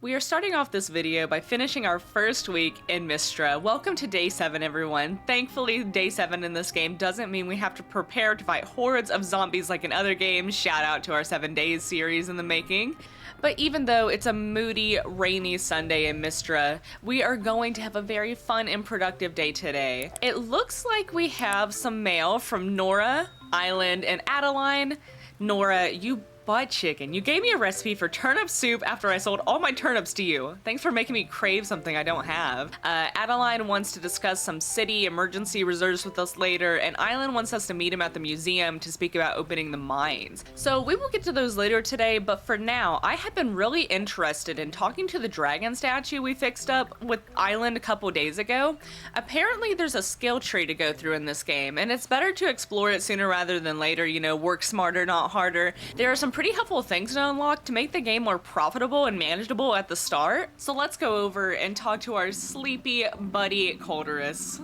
We are starting off this video by finishing our first week in Mistria. Welcome to day 7, everyone. Thankfully, day 7 in this game doesn't mean we have to prepare to fight hordes of zombies like in other games. Shout out to our 7 Days series in the making. But even though it's a moody, rainy Sunday in Mistria, we are going to have a very fun and productive day today. It looks like we have some mail from Nora, Island, and Adeline. Nora, you butt chicken. You gave me a recipe for turnip soup after I sold all my turnips to you. Thanks for making me crave something I don't have. Adeline wants to discuss some city emergency reserves with us later, and Island wants us to meet him at the museum to speak about opening the mines. So we will get to those later today, but for now, I have been really interested in talking to the dragon statue we fixed up with Island a couple days ago. Apparently there's a skill tree to go through in this game, and it's better to explore it sooner rather than later, you know, work smarter, not harder. There are some pretty helpful things to unlock to make the game more profitable and manageable at the start. So let's go over and talk to our sleepy buddy Colderus.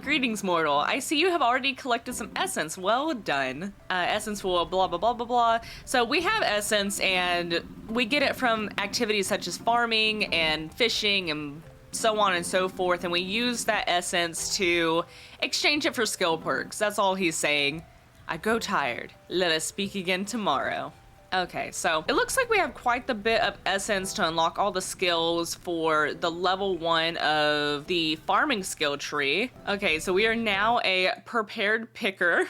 Greetings mortal. I see you have already collected some essence. Well done. Essence will blah blah blah blah blah. So we have essence and we get it from activities such as farming and fishing and so on and so forth, and we use that essence to exchange it for skill perks. That's all he's saying. I grow tired. Let us speak again tomorrow. Okay, so it looks like we have quite the bit of essence to unlock all the skills for the level 1 of the farming skill tree. Okay, so we are now a prepared picker.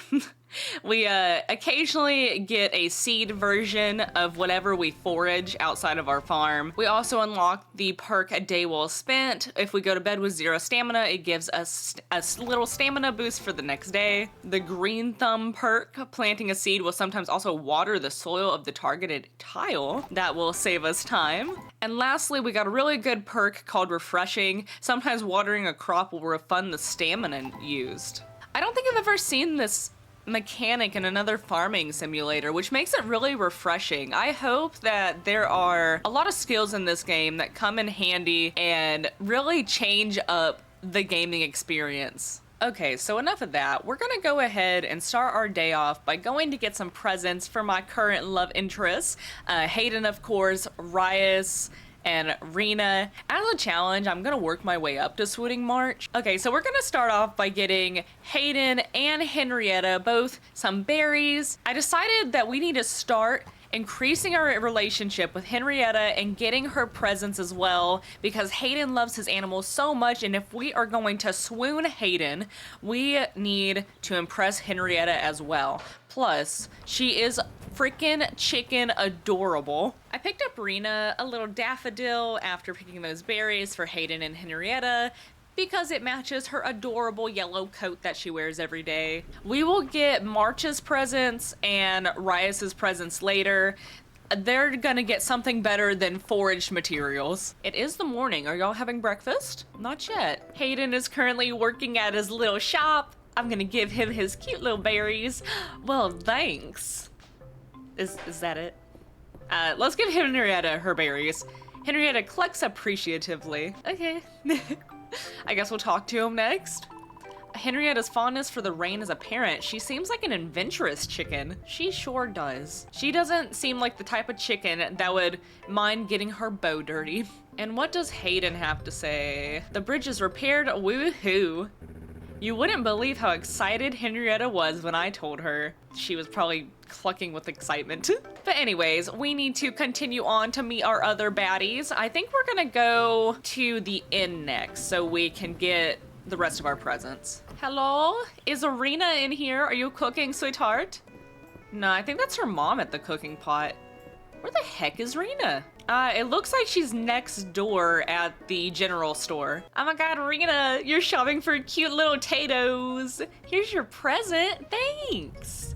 We occasionally get a seed version of whatever we forage outside of our farm. We also unlock the perk A Day Well Spent. If we go to bed with 0 stamina, it gives us a little stamina boost for the next day. The green thumb perk, planting a seed, will sometimes also water the soil of the targeted tile. That will save us time. And lastly, we got a really good perk called Refreshing. Sometimes watering a crop will refund the stamina used. I don't think I've ever seen this mechanic in another farming simulator, which makes it really refreshing. I hope that there are a lot of skills in this game that come in handy and really change up the gaming experience. Okay, so enough of that. We're gonna go ahead and start our day off by going to get some presents for my current love interests. Hayden, of course, Rias, and Rena. As a challenge, I'm gonna work my way up to Swooting March. Okay, so we're gonna start off by getting Hayden and Henrietta both some berries. I decided that we need to start increasing our relationship with Henrietta and getting her presents as well, because Hayden loves his animals so much, and if we are going to swoon Hayden, we need to impress Henrietta as well. Plus, she is freaking chicken adorable. I picked up Rena a little daffodil after picking those berries for Hayden and Henrietta, because it matches her adorable yellow coat that she wears every day. We will get March's presents and Rias's presents later. They're gonna get something better than foraged materials. It is the morning. Are y'all having breakfast? Not yet. Hayden is currently working at his little shop. I'm gonna give him his cute little berries. Well, thanks. Is that it? Let's give Henrietta her berries. Henrietta collects appreciatively. Okay. I guess we'll talk to him next. Henrietta's fondness for the rain is apparent. She seems like an adventurous chicken. She sure does. She doesn't seem like the type of chicken that would mind getting her bow dirty. And what does Hayden have to say? The bridge is repaired, woohoo. You wouldn't believe how excited Henrietta was when I told her. She was probably clucking with excitement. But anyways, we need to continue on to meet our other baddies. I think we're gonna go to the inn next so we can get the rest of our presents. Hello? Is Arena in here? Are you cooking, sweetheart? No, I think that's her mom at the cooking pot. Where the heck is Rena? It looks like she's next door at the general store. Oh my god, Rena, you're shopping for cute little potatoes. Here's your present, thanks.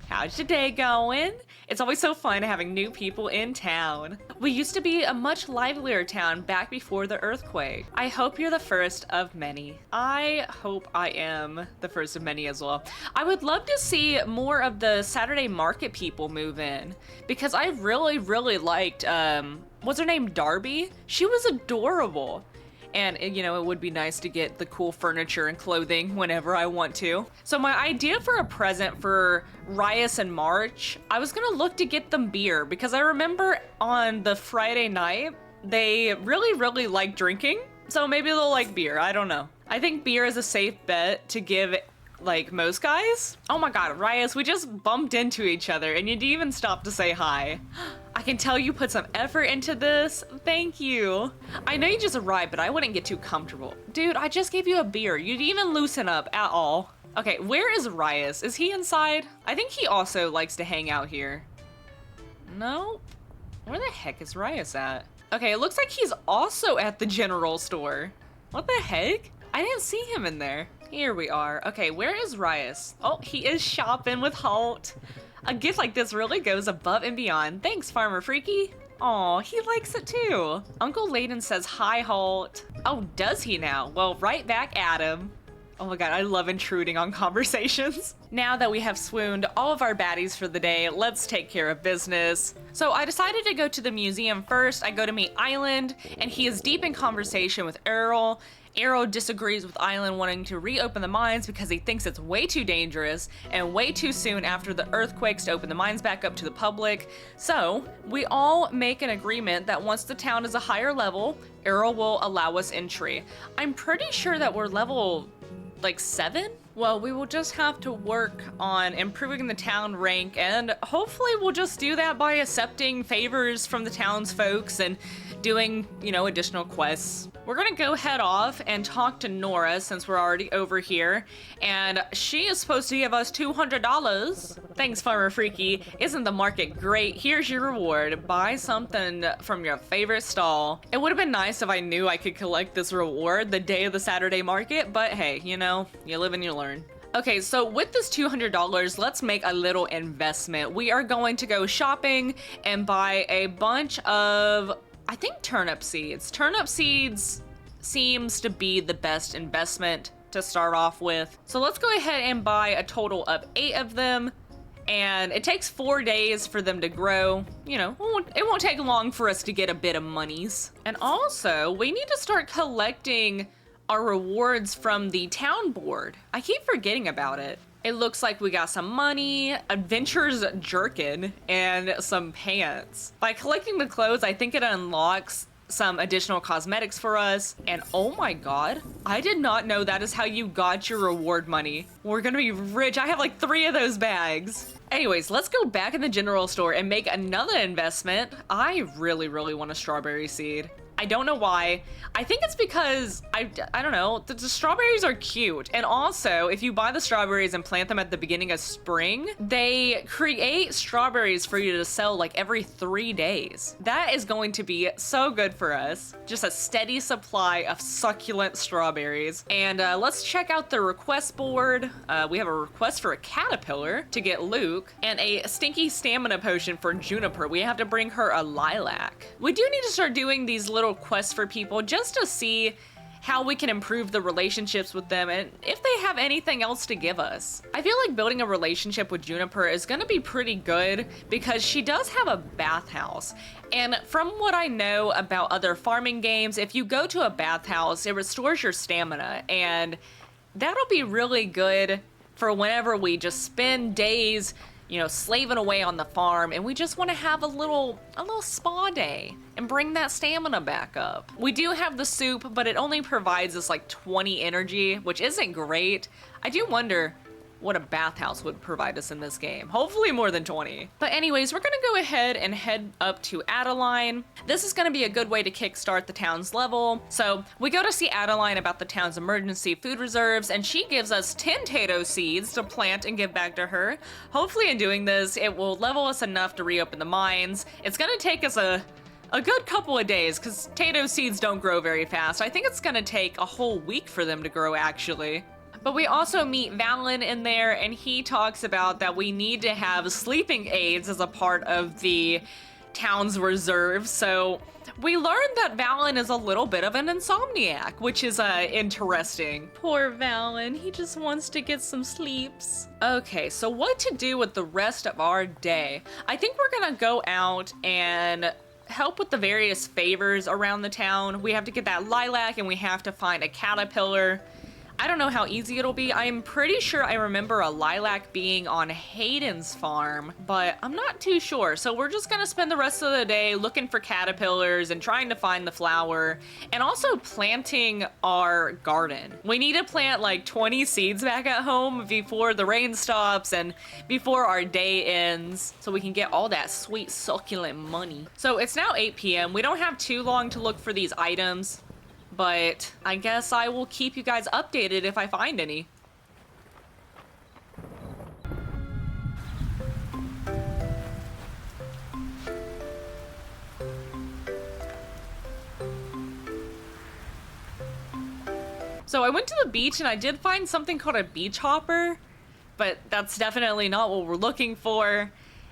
How's your day going? It's always so fun having new people in town. We used to be a much livelier town back before the earthquake. I hope you're the first of many. I hope I am the first of many as well. I would love to see more of the Saturday market people move in, because I really liked, what's her name, Darby? She was adorable. And, you know, it would be nice to get the cool furniture and clothing whenever I want to. So my idea for a present for Rias and March, I was gonna look to get them beer because I remember on the Friday night, they really like drinking. So maybe they'll like beer, I don't know. I think beer is a safe bet to give like most guys. Oh my god, Rias, we just bumped into each other and you didn't even stop to say hi. I can tell you put some effort into this. Thank you. I know you just arrived, but I wouldn't get too comfortable. Dude, I just gave you a beer. You didn't even loosen up at all. Okay, where is Rias? Is he inside? I think he also likes to hang out here. No? Where the heck is Rias at? Okay, it looks like he's also at the general store. What the heck? I didn't see him in there. Here we are. Okay, where is Rias? Oh, he is shopping with Halt. A gift like this really goes above and beyond. Thanks, Farmer Freaky. Aw, he likes it too. Uncle Layden says hi, Halt. Oh, does he now? Well, right back at him. Oh my god, I love intruding on conversations. Now that we have swooned all of our baddies for the day, let's take care of business. So I decided to go to the museum first. I go to meet Island, and he is deep in conversation with Errol. Errol disagrees with Island wanting to reopen the mines because he thinks it's way too dangerous and way too soon after the earthquakes to open the mines back up to the public. So we all make an agreement that once the town is a higher level, Errol will allow us entry. I'm pretty sure that we're level like 7? Well, we will just have to work on improving the town rank, and hopefully we'll just do that by accepting favors from the townsfolks and doing, you know, additional quests. We're gonna go head off and talk to Nora since we're already over here, and she is supposed to give us $200. Thanks, Farmer Freaky. Isn't the market great? Here's your reward. Buy something from your favorite stall. It would have been nice if I knew I could collect this reward the day of the Saturday market, but hey, you know, you live and you learn. Okay, so with this $200, let's make a little investment. We are going to go shopping and buy a bunch of, I think, turnip seeds. Turnip seeds seems to be the best investment to start off with. So let's go ahead and buy a total of 8 of them. And it takes 4 days for them to grow. You know, it won't take long for us to get a bit of monies. And also, we need to start collecting our rewards from the town board. I keep forgetting about it. It looks like we got some money, Adventure's jerkin, and some pants. By collecting the clothes, I think it unlocks some additional cosmetics for us. And oh my god, I did not know that is how you got your reward money. We're gonna be rich. I have like 3 of those bags. Anyways, let's go back in the general store and make another investment. I really want a strawberry seed. I don't know why. I think it's because, I don't know, the strawberries are cute. And also, if you buy the strawberries and plant them at the beginning of spring, they create strawberries for you to sell like every 3 days. That is going to be so good for us. Just a steady supply of succulent strawberries. And let's check out the request board. We have a request for a caterpillar to get Luke and a stinky stamina potion for Juniper. We have to bring her a lilac. We do need to start doing these little quests for people just to see how we can improve the relationships with them and if they have anything else to give us. I feel like building a relationship with Juniper is gonna be pretty good because she does have a bathhouse. And from what I know about other farming games, if you go to a bathhouse, it restores your stamina, and that'll be really good for whenever we just spend days, you know, slaving away on the farm and we just want to have a little spa day and bring that stamina back up. We do have the soup, but it only provides us like 20 energy, which isn't great. I do wonder what a bathhouse would provide us in this game. Hopefully more than 20. But anyways, we're gonna go ahead and head up to Adeline. This is gonna be a good way to kickstart the town's level. So we go to see Adeline about the town's emergency food reserves, and she gives us 10 tato seeds to plant and give back to her. Hopefully in doing this, it will level us enough to reopen the mines. It's gonna take us a good couple of days because tato seeds don't grow very fast. I think it's gonna take a whole week for them to grow actually. But we also meet Valen in there, and he talks about that we need to have sleeping aids as a part of the town's reserve. So we learned that Valen is a little bit of an insomniac, which is interesting. Poor Valen, he just wants to get some sleeps. Okay, so what to do with the rest of our day? I think we're gonna go out and help with the various favors around the town. We have to get that lilac and we have to find a caterpillar. I don't know how easy it'll be. I'm pretty sure I remember a lilac being on Hayden's farm, but I'm not too sure. So we're just gonna spend the rest of the day looking for caterpillars and trying to find the flower and also planting our garden. We need to plant like 20 seeds back at home before the rain stops and before our day ends so we can get all that sweet succulent money. So it's now 8 p.m. We don't have too long to look for these items, but I guess I will keep you guys updated if I find any. So I went to the beach and I did find something called a beach hopper, but that's definitely not what we're looking for.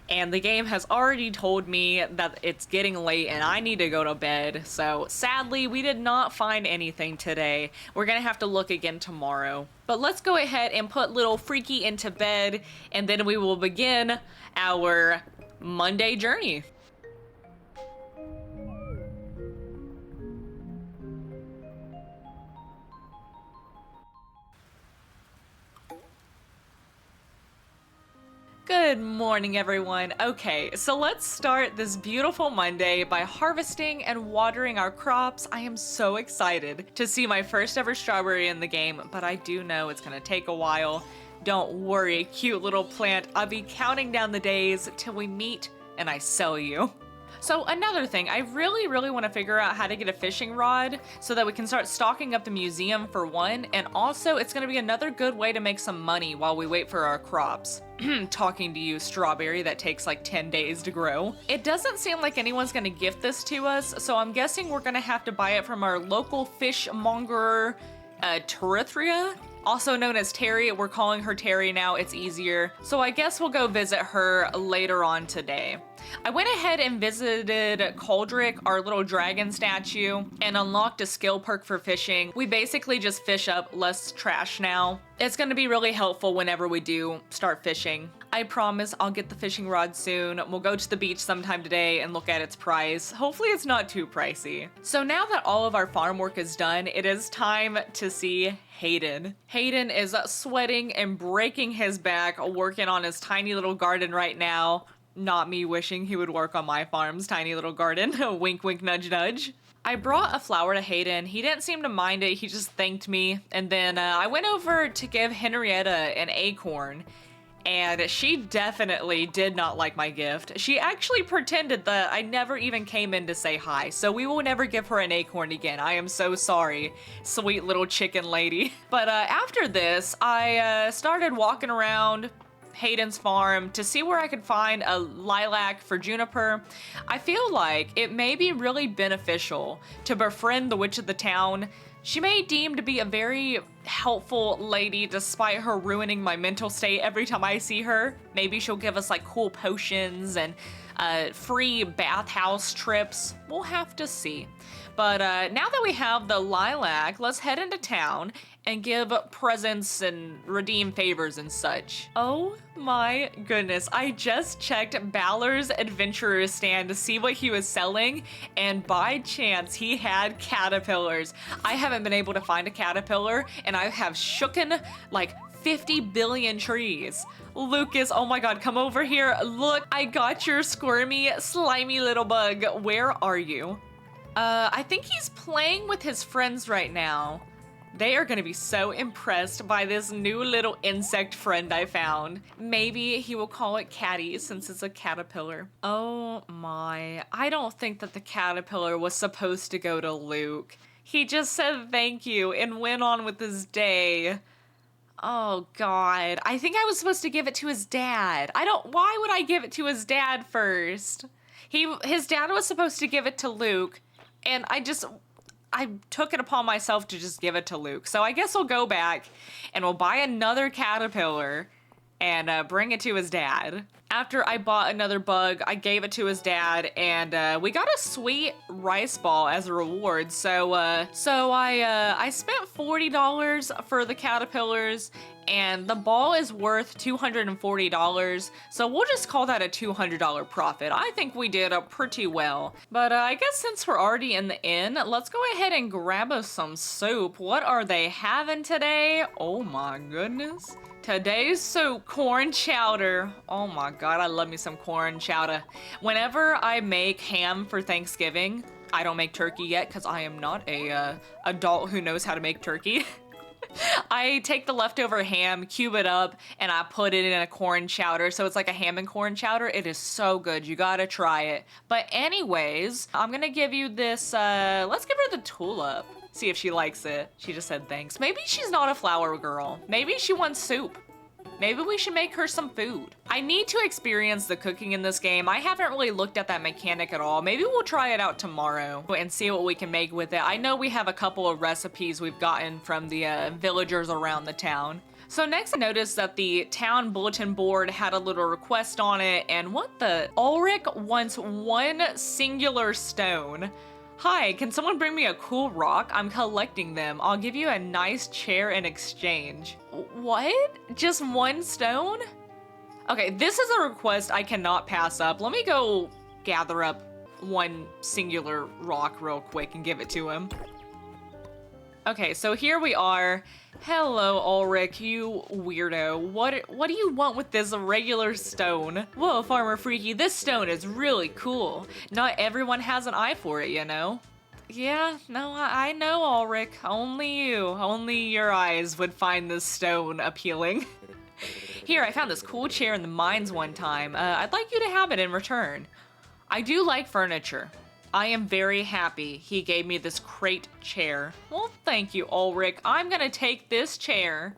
And the game has already told me that it's getting late and I need to go to bed. So sadly, we did not find anything today. We're gonna have to look again tomorrow. But let's go ahead and put little Freaky into bed and then we will begin our Monday journey. Good morning, everyone. Okay, so let's start this beautiful Monday by harvesting and watering our crops. I am so excited to see my first ever strawberry in the game, but I do know it's gonna take a while. Don't worry, cute little plant. I'll be counting down the days till we meet and I sell you. So another thing, I really want to figure out how to get a fishing rod so that we can start stocking up the museum for one, and also it's going to be another good way to make some money while we wait for our crops. Talking to you, strawberry that takes like 10 days to grow. It doesn't seem like anyone's going to gift this to us, so I'm guessing we're going to have to buy it from our local fishmonger, Terithria? Also known as Terry. We're calling her Terry now, it's easier. So I guess we'll go visit her later on today. I went ahead and visited Coldrick, our little dragon statue, and unlocked a skill perk for fishing. We basically just fish up less trash now. It's gonna be really helpful whenever we do start fishing. I promise I'll get the fishing rod soon. We'll go to the beach sometime today and look at its price. Hopefully it's not too pricey. So now that all of our farm work is done, it is time to see Hayden. Hayden is sweating and breaking his back working on his tiny little garden right now. Not me wishing he would work on my farm's tiny little garden. Wink, wink, nudge, nudge. I brought a flower to Hayden. He didn't seem to mind it. He just thanked me. And then I went over to give Henrietta an acorn. And she definitely did not like my gift. She actually pretended that I never even came in to say hi. So we will never give her an acorn again. I am so sorry, sweet little chicken lady. But after this, I started walking around Hayden's farm to see where I could find a lilac for Juniper. I feel like it may be really beneficial to befriend the witch of the town. She may deem to be a very helpful lady despite her ruining my mental state every time I see her. Maybe she'll give us like cool potions and free bathhouse trips. We'll have to see. But now that we have the lilac, let's head into town and give presents and redeem favors and such. Oh my goodness, I just checked Balor's Adventurer's stand to see what he was selling, and by chance he had caterpillars. I haven't been able to find a caterpillar, and I have shooken like 50 billion trees. Lucas, oh my god, come over here. Look, I got your squirmy, slimy little bug. Where are you? I think he's playing with his friends right now. They are gonna be so impressed by this new little insect friend I found. Maybe he will call it Catty since it's a caterpillar. Oh my, I don't think that the caterpillar was supposed to go to Luke. He just said thank you and went on with his day. Oh god, I think I was supposed to give it to his dad. Why would I give it to his dad first? His dad was supposed to give it to Luke, and I took it upon myself to just give it to Luke. So I guess we'll go back and we'll buy another caterpillar and bring it to his dad. After I bought another bug, I gave it to his dad, and we got a sweet rice ball as a reward. So I spent $40 for the caterpillars, and the ball is worth $240. So we'll just call that a $200 profit. I think we did pretty well. But I guess since we're already in the inn, let's go ahead and grab us some soup. What are they having today? Oh my goodness. Today's soup, corn chowder. Oh my god, I love me some corn chowder. Whenever I make ham for Thanksgiving, I don't make turkey yet because I am not a adult who knows how to make turkey. I take the leftover ham, cube it up, and I put it in a corn chowder. So it's like a ham and corn chowder. It is so good. You gotta try it. But anyways, I'm gonna give you this, let's give her the tulip. See if she likes it. She just said thanks. Maybe she's not a flower girl. Maybe she wants soup. Maybe we should make her some food. I need to experience the cooking in this game. I haven't really looked at that mechanic at all. Maybe we'll try it out tomorrow and see what we can make with it. I know we have a couple of recipes we've gotten from the villagers around the town. So next I noticed that the town bulletin board had a little request on it, and what the? Ulrich wants one singular stone. Hi, can someone bring me a cool rock? I'm collecting them. I'll give you a nice chair in exchange. What? Just one stone? Okay, this is a request I cannot pass up. Let me go gather up one singular rock real quick and give it to him. Okay, so here we are. Hello, Ulrich, you weirdo. What do you want with this regular stone? Whoa, Farmer Freaky, this stone is really cool. Not everyone has an eye for it, you know? Yeah, no, I know, Ulrich. Only your eyes would find this stone appealing. Here, I found this cool chair in the mines one time. I'd like you to have it in return. I do like furniture. I am very happy he gave me this crate chair. Well, thank you, Ulrich. I'm gonna take this chair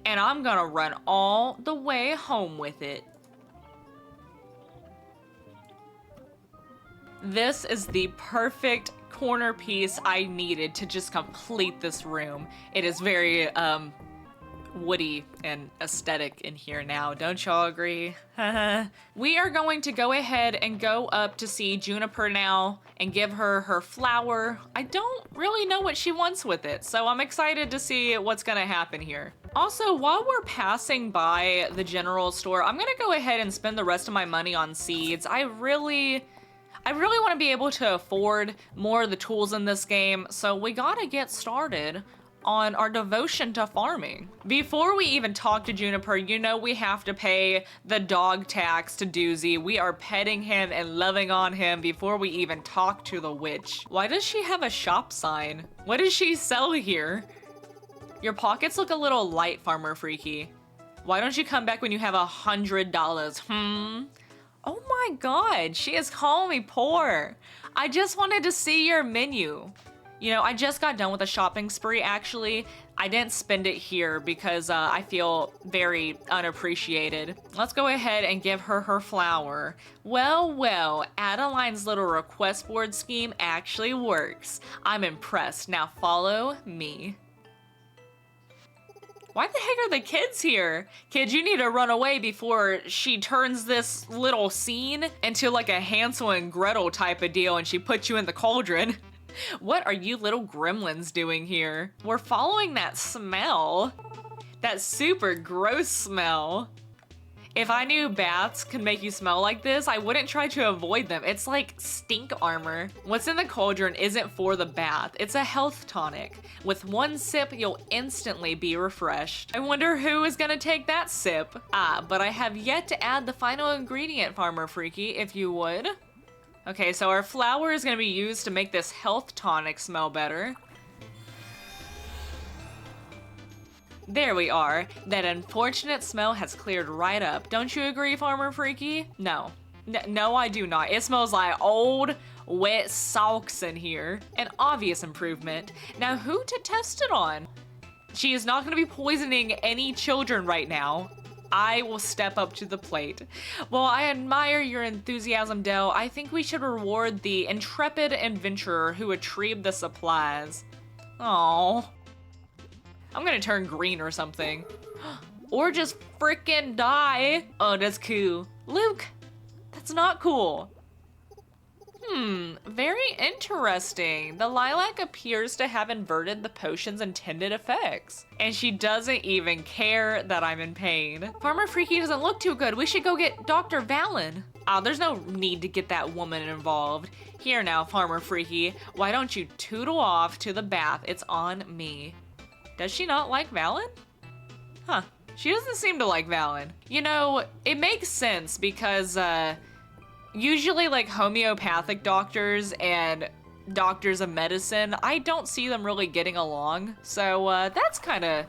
and I'm gonna run all the way home with it. This is the perfect corner piece I needed to just complete this room. It is very, woody and aesthetic in here now. Don't y'all agree? We are going to go ahead and go up to see Juniper now and give her her flower. I don't really know what she wants with it, so I'm excited to see what's gonna happen here. Also, while we're passing by the general store, I'm gonna go ahead and spend the rest of my money on seeds. I really want to be able to afford more of the tools in this game, so we gotta get started on our devotion to farming. Before we even talk to Juniper, you know we have to pay the dog tax to Doozy. We are petting him and loving on him before we even talk to the witch. Why does she have a shop sign? What does she sell here? Your pockets look a little light, Farmer Freaky. Why don't you come back when you have $100? Oh my god, she is calling me poor. I just wanted to see your menu. You know, I just got done with a shopping spree, actually. I didn't spend it here because I feel very unappreciated. Let's go ahead and give her her flower. Well, Adeline's little request board scheme actually works. I'm impressed. Now follow me. Why the heck are the kids here? Kids, you need to run away before she turns this little scene into like a Hansel and Gretel type of deal and she puts you in the cauldron. What are you little gremlins doing here? We're following that smell. That super gross smell. If I knew baths could make you smell like this, I wouldn't try to avoid them. It's like stink armor. What's in the cauldron isn't for the bath. It's a health tonic. With one sip, you'll instantly be refreshed. I wonder who is gonna take that sip. But I have yet to add the final ingredient, Farmer Freaky, if you would. Okay, so our flour is gonna be used to make this health tonic smell better. There we are. That unfortunate smell has cleared right up. Don't you agree, Farmer Freaky? No. No, I do not. It smells like old, wet socks in here. An obvious improvement. Now, who to test it on? She is not gonna be poisoning any children right now. I will step up to the plate. Well, I admire your enthusiasm, Dell. I think we should reward the intrepid adventurer who retrieved the supplies. Oh, I'm gonna turn green or something. or just frickin' die. Oh, that's cool. Luke, that's not cool. Very interesting. The lilac appears to have inverted the potion's intended effects. And she doesn't even care that I'm in pain. Farmer Freaky doesn't look too good. We should go get Dr. Valen. Oh, there's no need to get that woman involved. Here now, Farmer Freaky, why don't you tootle off to the bath? It's on me. Does she not like Valen? Huh. She doesn't seem to like Valen. You know, it makes sense because, usually like homeopathic doctors and doctors of medicine, I don't see them really getting along. So that's kind of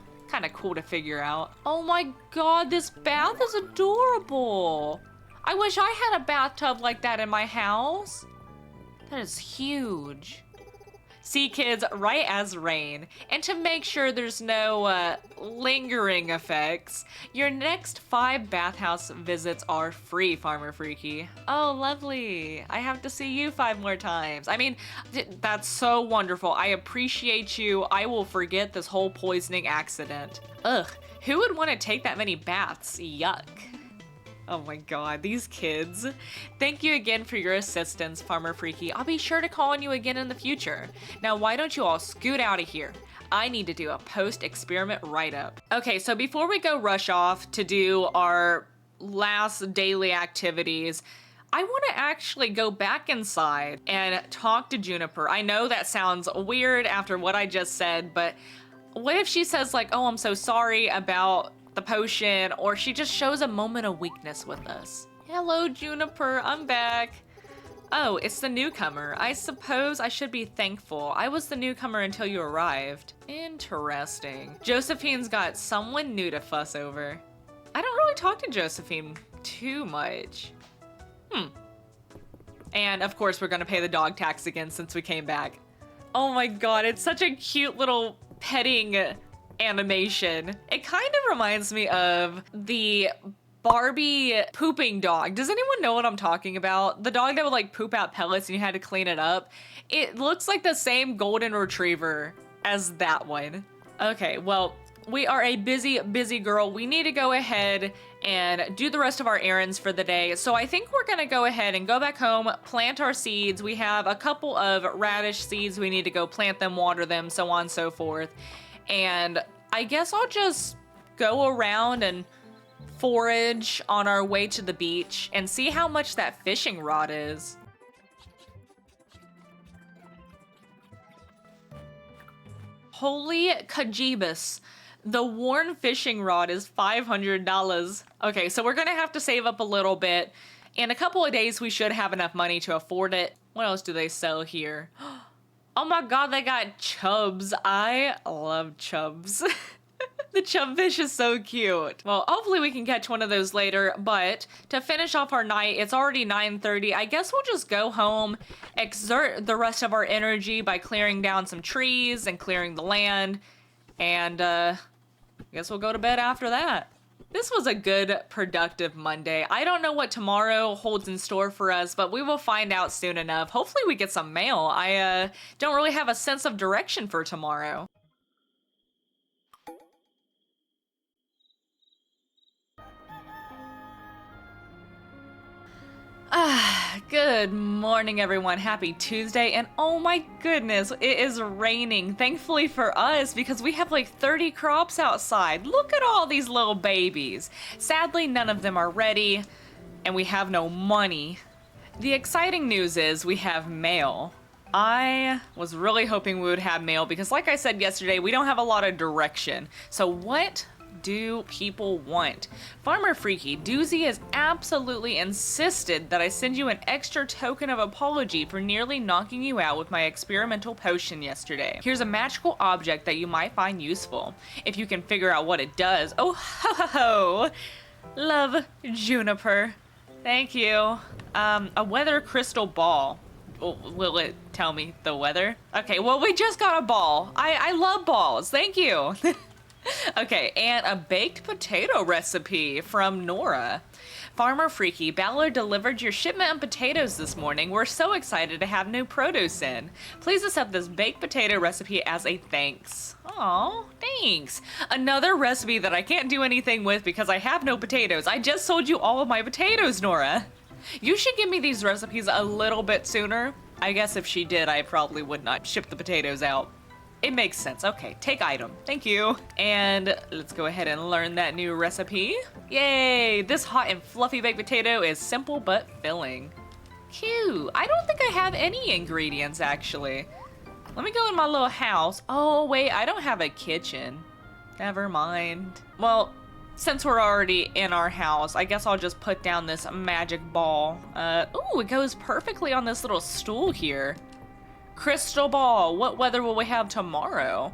cool to figure out. Oh my god, this bath is adorable. I wish I had a bathtub like that in my house. That is huge. See, kids, right as rain. And to make sure there's no lingering effects, your next 5 bathhouse visits are free, Farmer Freaky. Oh, lovely. I have to see you 5 more times. I mean, that's so wonderful. I appreciate you. I will forget this whole poisoning accident. Ugh, who would want to take that many baths? Yuck. Oh my god, these kids. Thank you again for your assistance, Farmer Freaky. I'll be sure to call on you again in the future. Now, why don't you all scoot out of here? I need to do a post-experiment write-up. Okay, so before we go rush off to do our last daily activities, I want to actually go back inside and talk to Juniper. I know that sounds weird after what I just said, but what if she says like, oh, I'm so sorry about the potion, or she just shows a moment of weakness with us. Hello, Juniper, I'm back. Oh, it's the newcomer. I suppose I should be thankful. I was the newcomer until you arrived. Interesting. Josephine's got someone new to fuss over. I don't really talk to Josephine too much. And of course we're gonna pay the dog tax again since we came back. Oh my god, it's such a cute little petting animation. It kind of reminds me of the Barbie pooping dog. Does anyone know what I'm talking about? The dog that would like poop out pellets and you had to clean it up. It looks like the same golden retriever as that one. Okay, well, we are a busy girl. We need to go ahead and do the rest of our errands for the day. So I think we're gonna go ahead and go back home, plant our seeds. We have a couple of radish seeds. We need to go plant them, water them, so on and so forth. And I guess I'll just go around and forage on our way to the beach and see how much that fishing rod is. Holy Kajibus. The worn fishing rod is $500. Okay, so we're gonna have to save up a little bit. In a couple of days, we should have enough money to afford it. What else do they sell here? Oh my god, they got chubs. I love chubs. The chubfish is so cute. Well, hopefully we can catch one of those later, but to finish off our night, it's already 9:30. I guess we'll just go home, exert the rest of our energy by clearing down some trees and clearing the land, and I guess we'll go to bed after that. This was a good, productive Monday. I don't know what tomorrow holds in store for us, but we will find out soon enough. Hopefully we get some mail. I don't really have a sense of direction for tomorrow. Good morning, everyone. Happy Tuesday, and oh my goodness, it is raining. Thankfully for us, because we have like 30 crops outside. Look at all these little babies. Sadly, none of them are ready, and we have no money. The exciting news is we have mail. I was really hoping we would have mail because, like I said yesterday, we don't have a lot of direction. So what do people want? Farmer Freaky, Doozy has absolutely insisted that I send you an extra token of apology for nearly knocking you out with my experimental potion yesterday. Here's a magical object that you might find useful. If you can figure out what it does. Oh, ho, ho, ho. Love, Juniper. Thank you. A weather crystal ball. Will it tell me the weather? Okay, well, we just got a ball. I love balls. Thank you. Okay, and a baked potato recipe from Nora. Farmer Freaky, Ballard delivered your shipment of potatoes this morning. We're so excited to have new produce in. Please accept this baked potato recipe as a thanks. Aw, thanks. Another recipe that I can't do anything with because I have no potatoes. I just sold you all of my potatoes, Nora. You should give me these recipes a little bit sooner. I guess if she did, I probably would not ship the potatoes out. It makes sense. Okay, take item. Thank you. And let's go ahead and learn that new recipe. Yay! This hot and fluffy baked potato is simple but filling. Cute. I don't think I have any ingredients, actually. Let me go in my little house. Oh, wait, I don't have a kitchen. Never mind. Well, since we're already in our house, I guess I'll just put down this magic ball. Ooh, it goes perfectly on this little stool here. Crystal ball, what weather will we have tomorrow?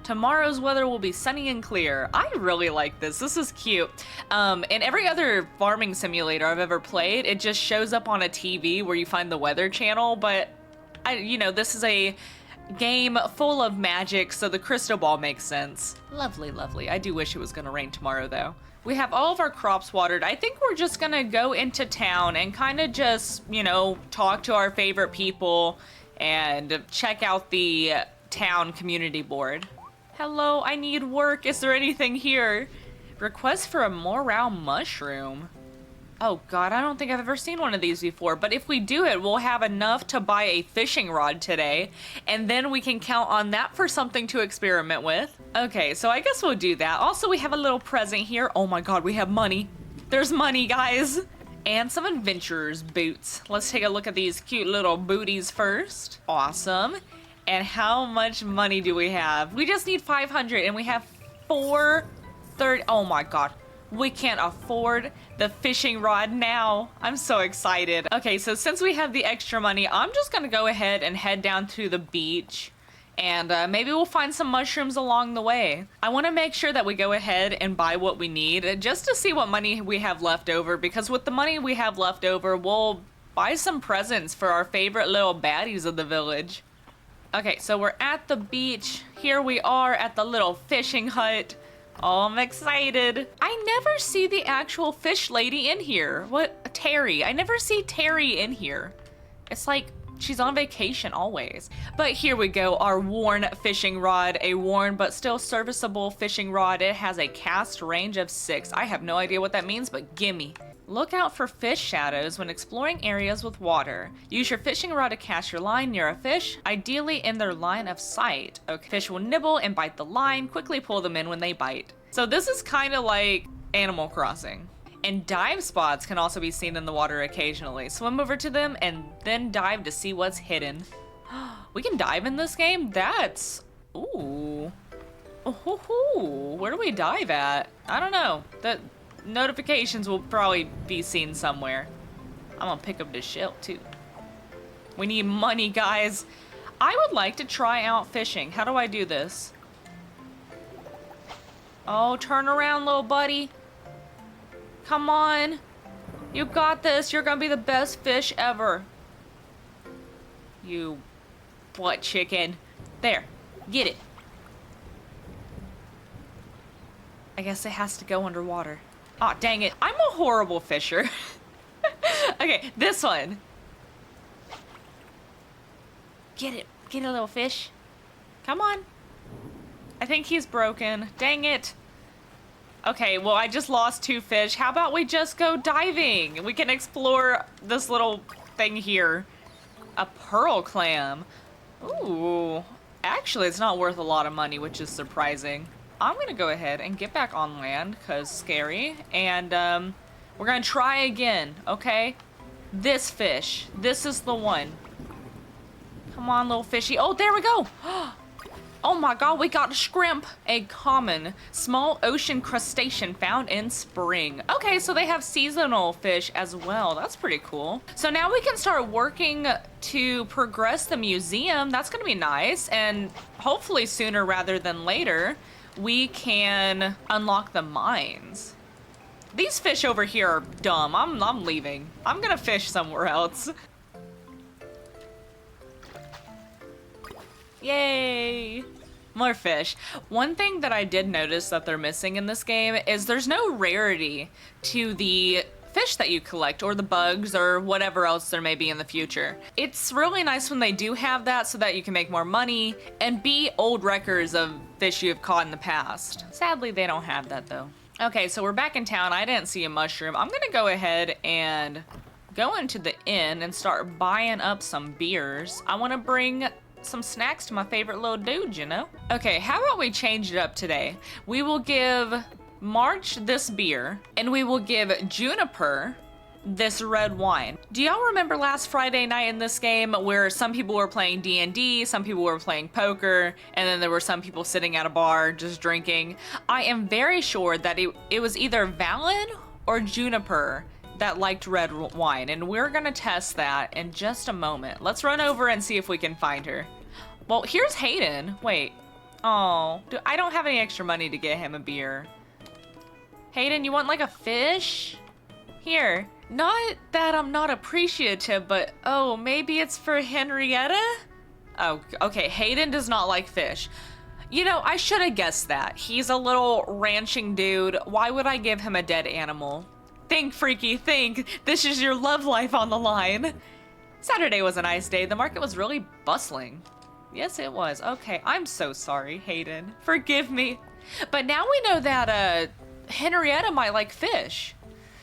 Tomorrow's weather will be sunny and clear. I really like this. This is cute. In every other farming simulator I've ever played, it just shows up on a TV where you find the weather channel, but this is a game full of magic, so the crystal ball makes sense. Lovely, lovely. I do wish it was gonna rain tomorrow though. We have all of our crops watered. I think we're just gonna go into town and kind of just, talk to our favorite people and check out the town community board. Hello, I need work. Is there anything here? Request for a morale mushroom. Oh god, I don't think I've ever seen one of these before, but if we do it, we'll have enough to buy a fishing rod today, and then we can count on that for something to experiment with. Okay, so I guess we'll do that. Also, we have a little present here. Oh my god, we have money. There's money, guys. And some adventurer's boots. Let's take a look at these cute little booties first. Awesome. And how much money do we have? We just need 500 and we have 430. Oh my god. We can't afford the fishing rod now. I'm so excited. Okay, so since we have the extra money, I'm just gonna go ahead and head down to the beach. And maybe we'll find some mushrooms along the way. I want to make sure that we go ahead and buy what we need just to see what money we have left over, because with the money we have left over, we'll buy some presents for our favorite little baddies of the village. Okay, so we're at the beach. Here we are at the little fishing hut. Oh, I'm excited. I never see the actual fish lady in here. What? Terry. I never see Terry in here. It's like she's on vacation always. But here we go, our worn fishing rod, a worn but still serviceable fishing rod. It has a cast range of 6. I have no idea what that means, but gimme. Look out for fish shadows when exploring areas with water. Use your fishing rod to cast your line near a fish, ideally in their line of sight. Okay. Fish will nibble and bite the line. Quickly pull them in when they bite. So this is kind of like Animal Crossing. And dive spots can also be seen in the water occasionally. Swim over to them and then dive to see what's hidden. We can dive in this game? That's... Ooh. Oh, where do we dive at? I don't know. The notifications will probably be seen somewhere. I'm gonna pick up this shell too. We need money, guys. I would like to try out fishing. How do I do this? Oh, turn around, little buddy. Come on. You got this. You're gonna be the best fish ever. You butt chicken. There. Get it. I guess it has to go underwater. Aw, dang it. I'm a horrible fisher. Okay, this one. Get it. Get it, little fish. Come on. I think he's broken. Dang it. Okay, well, I just lost 2 fish. How about we just go diving? We can explore this little thing here. A pearl clam. Ooh. Actually, it's not worth a lot of money, which is surprising. I'm gonna go ahead and get back on land, cause scary. And, we're gonna try again, okay? This fish. This is the one. Come on, little fishy. Oh, there we go! Oh my god, we got a shrimp! A common, small ocean crustacean found in spring. Okay, so they have seasonal fish as well. That's pretty cool. So now we can start working to progress the museum. That's gonna be nice. And hopefully sooner rather than later, we can unlock the mines. These fish over here are dumb. I'm leaving. I'm gonna fish somewhere else. Yay! More fish. One thing that I did notice that they're missing in this game is there's no rarity to the fish that you collect or the bugs or whatever else there may be in the future. It's really nice when they do have that so that you can make more money and be old records of fish you have caught in the past. Sadly, they don't have that though. Okay, so we're back in town. I didn't see a mushroom. I'm gonna go ahead and go into the inn and start buying up some beers. I wanna bring some snacks to my favorite little dude, you know? Okay, how about we change it up today? We will give March this beer, and we will give Juniper this red wine. Do y'all remember last Friday night in this game where some people were playing D&D, some people were playing poker, and then there were some people sitting at a bar just drinking? I am very sure that it was either Valen or Juniper that liked red wine, and we're gonna test that in just a moment. Let's run over and see if we can find her. Well, here's Hayden. Wait. Oh, I don't have any extra money to get him a beer. Hayden, you want like a fish? Here. Not that I'm not appreciative, but oh, maybe it's for Henrietta? Oh, okay, Hayden does not like fish. You know, I should have guessed that. He's a little ranching dude. Why would I give him a dead animal? Think, freaky, think. This is your love life on the line. Saturday was a nice day. The market was really bustling. Yes, it was. Okay, I'm so sorry, Hayden. Forgive me. But now we know that Henrietta might like fish.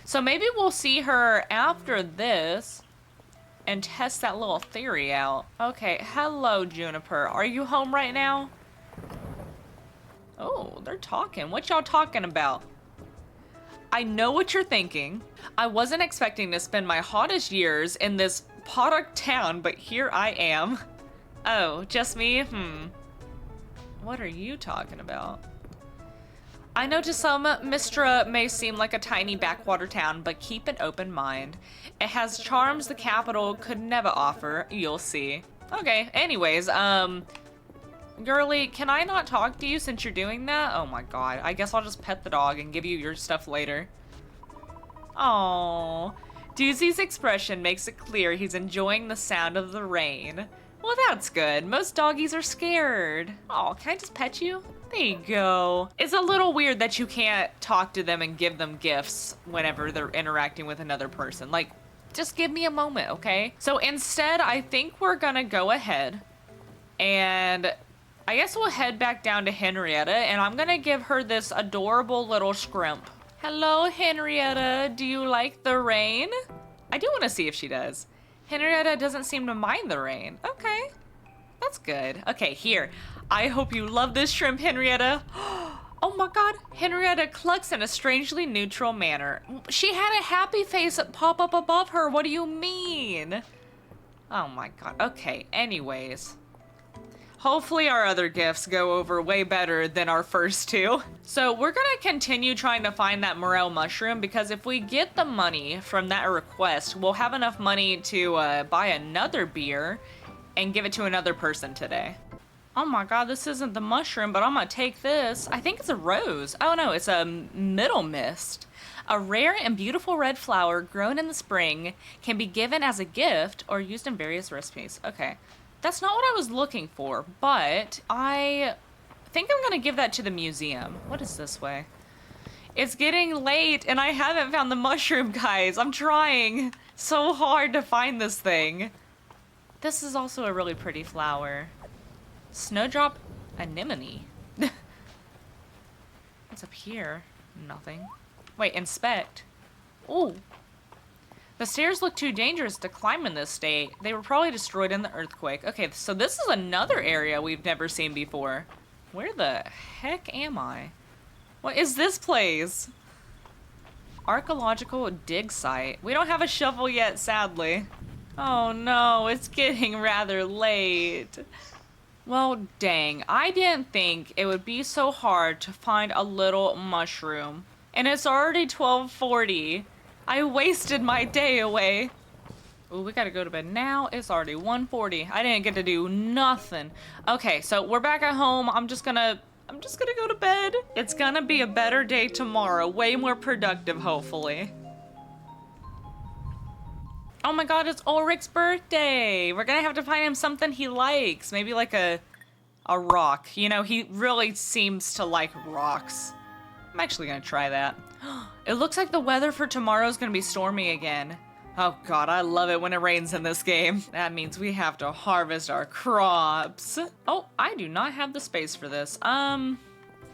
So maybe we'll see her after this and test that little theory out. Okay, hello, Juniper. Are you home right now? Oh, they're talking. What y'all talking about? I know what you're thinking. I wasn't expecting to spend my hottest years in this podunk town, but here I am. Oh, just me? What are you talking about? I know to some, Mistria may seem like a tiny backwater town, but keep an open mind. It has charms the capital could never offer, you'll see. Okay, anyways, girly, can I not talk to you since you're doing that? Oh my god, I guess I'll just pet the dog and give you your stuff later. Aww. Doozy's expression makes it clear he's enjoying the sound of the rain. Well, that's good. Most doggies are scared. Oh, can I just pet you? There you go. It's a little weird that you can't talk to them and give them gifts whenever they're interacting with another person. Like, just give me a moment, okay? So instead, I think we're gonna go ahead and I guess we'll head back down to Henrietta and I'm gonna give her this adorable little scrimp. Hello, Henrietta. Do you like the rain? I do want to see if she does. Henrietta doesn't seem to mind the rain. Okay, that's good. Okay, here. I hope you love this shrimp, Henrietta. Oh my god, Henrietta clucks in a strangely neutral manner. She had a happy face pop up above her. What do you mean? Oh my god. Okay, anyways. Hopefully our other gifts go over way better than our first two. So we're gonna continue trying to find that morel mushroom because if we get the money from that request, we'll have enough money to buy another beer and give it to another person today. Oh my god, this isn't the mushroom, but I'm gonna take this. I think it's a rose. Oh no, it's a middle mist. A rare and beautiful red flower grown in the spring can be given as a gift or used in various recipes. Okay. That's not what I was looking for, but I think I'm gonna give that to the museum. What is this way? It's getting late and I haven't found the mushroom, guys. I'm trying so hard to find this thing. This is also a really pretty flower. Snowdrop anemone. What's up here? Nothing. Wait, inspect. Ooh. The stairs look too dangerous to climb in this state. They were probably destroyed in the earthquake. Okay, so this is another area we've never seen before. Where the heck am I? What is this place? Archaeological dig site. We don't have a shovel yet, sadly. Oh no, it's getting rather late. Well, dang. I didn't think it would be so hard to find a little mushroom. And it's already 12:40. I wasted my day away. Ooh, we gotta go to bed now. It's already 1:40. I didn't get to do nothing. Okay, so we're back at home. I'm just gonna go to bed. It's gonna be a better day tomorrow. Way more productive, hopefully. Oh my god, it's Ulrich's birthday. We're gonna have to find him something he likes. Maybe like a rock. You know, he really seems to like rocks. I'm actually gonna try that. It looks like the weather for tomorrow is gonna be stormy again. Oh god, I love it when it rains in this game. That means we have to harvest our crops. Oh, I do not have the space for this. I'm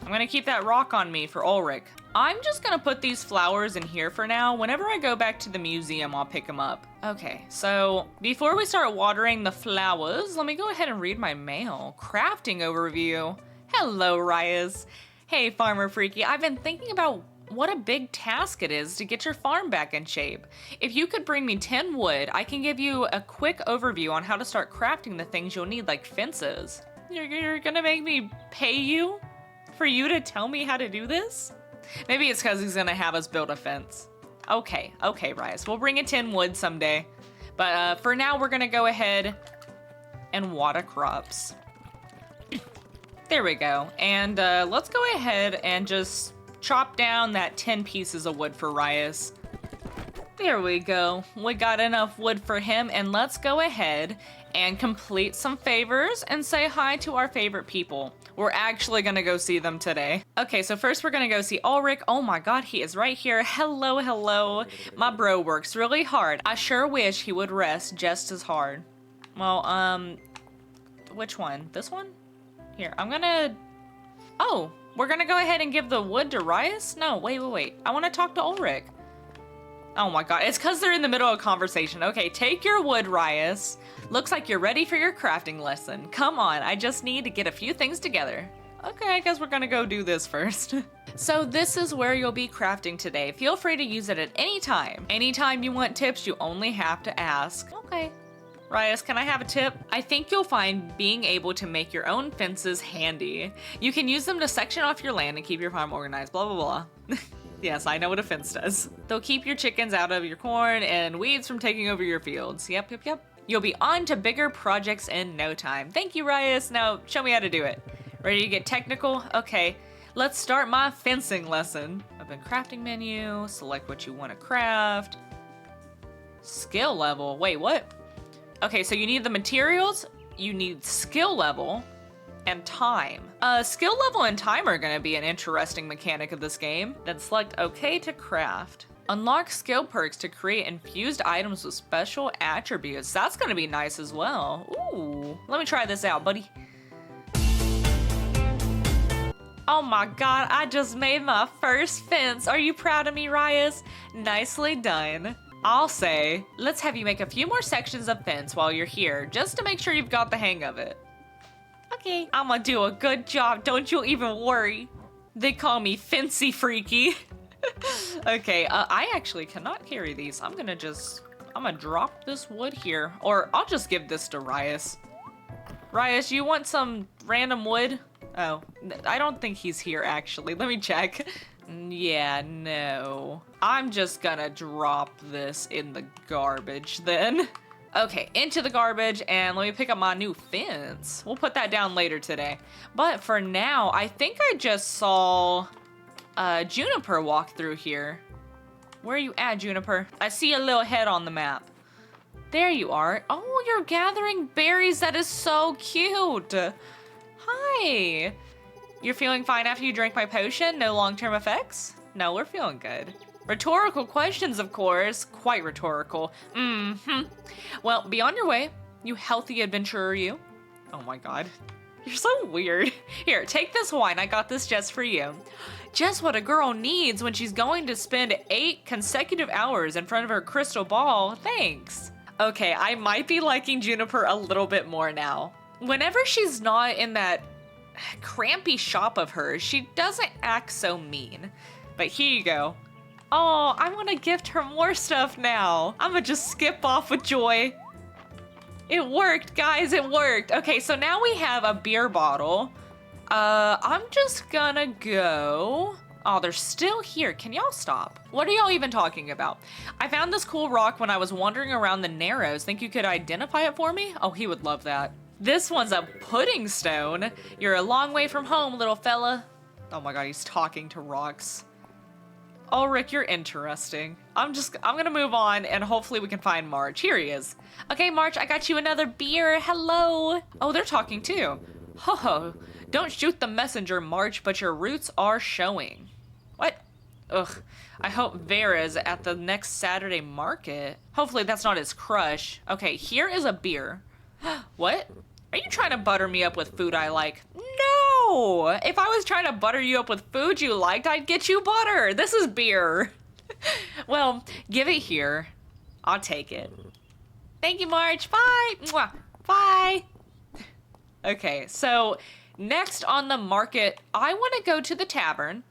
gonna keep that rock on me for Ulrich. I'm just gonna put these flowers in here for now. Whenever I go back to the museum, I'll pick them up. Okay, so before we start watering the flowers, let me go ahead and read my mail. Crafting overview. Hello, Rias. Hey, Farmer Freaky, I've been thinking about what a big task it is to get your farm back in shape. If you could bring me 10 wood, I can give you a quick overview on how to start crafting the things you'll need, like fences. You're gonna make me pay you for you to tell me how to do this? Maybe it's because he's gonna have us build a fence. Okay, Rice, we'll bring in 10 wood someday. But for now, we're gonna go ahead and water crops. There we go. And let's go ahead and just chop down that 10 pieces of wood for Rias. There we go. We got enough wood for him, and let's go ahead and complete some favors and say hi to our favorite people. We're actually gonna go see them today. Okay, so first we're gonna go see Ulrich. Oh my god, he is right here. Hello, hello. My bro works really hard. I sure wish he would rest just as hard. Well, which one? This one? Here, I'm gonna... Oh, we're gonna go ahead and give the wood to Rias? No, wait. I wanna talk to Ulrich. Oh my god, it's because they're in the middle of a conversation. Okay, take your wood, Rias. Looks like you're ready for your crafting lesson. Come on, I just need to get a few things together. Okay, I guess we're gonna go do this first. So this is where you'll be crafting today. Feel free to use it at any time. Anytime you want tips, you only have to ask. Okay. Rias, can I have a tip? I think you'll find being able to make your own fences handy. You can use them to section off your land and keep your farm organized, blah, blah, blah. Yes, I know what a fence does. They'll keep your chickens out of your corn and weeds from taking over your fields. Yep. You'll be on to bigger projects in no time. Thank you, Rias. Now, show me how to do it. Ready to get technical? Okay, let's start my fencing lesson. Open crafting menu, select what you want to craft. Skill level, wait, what? Okay, so you need the materials, you need skill level, and time. Skill level and time are gonna be an interesting mechanic of this game. Then select OK to craft. Unlock skill perks to create infused items with special attributes. That's gonna be nice as well. Ooh, let me try this out, buddy. Oh my god, I just made my first fence. Are you proud of me, Rias? Nicely done. I'll say, let's have you make a few more sections of fence while you're here, just to make sure you've got the hang of it. Okay, I'm gonna do a good job, don't you even worry. They call me Fancy Freaky. Okay, I actually cannot carry these. I'm gonna drop this wood here, or I'll just give this to Rias. Rias, you want some random wood? Oh, I don't think he's here actually. Let me check. Yeah, no. I'm just gonna drop this in the garbage then. Okay, into the garbage, and let me pick up my new fence. We'll put that down later today. But for now, I think I just saw Juniper walk through here. Where are you at, Juniper? I see a little head on the map. There you are. Oh, you're gathering berries. That is so cute. Hi. You're feeling fine after you drank my potion? No long-term effects? No, we're feeling good. Rhetorical questions, of course. Quite rhetorical. Well, be on your way, you healthy adventurer, you. Oh my god. You're so weird. Here, take this wine. I got this just for you. Just what a girl needs when she's going to spend 8 consecutive hours in front of her crystal ball. Thanks. Okay, I might be liking Juniper a little bit more now. Whenever she's not in that crampy shop of hers, she doesn't act so mean. But here you go. Oh, I want to gift her more stuff now. I'm gonna just skip off with joy. It worked, guys, it worked. Okay, so now we have a beer bottle. I'm just gonna go. Oh, they're still here. Can y'all stop? What are y'all even talking about? I found this cool rock when I was wandering around the Narrows. Think you could identify it for me? Oh, he would love that. This one's a pudding stone. You're a long way from home, little fella. Oh my god, he's talking to rocks. Ulrich, you're interesting. I'm gonna move on and hopefully we can find March. Here he is. Okay, March, I got you another beer. Hello. Oh, they're talking too. Ho ho. Don't shoot the messenger, March, but your roots are showing. What? Ugh. I hope Vera's at the next Saturday market. Hopefully that's not his crush. Okay, here is a beer. What? Are you trying to butter me up with food I like? No! If I was trying to butter you up with food you liked, I'd get you butter. This is beer. Well, give it here. I'll take it. Thank you, Marge. Bye. Mwah. Bye. Okay, so next on the market, I want to go to the tavern.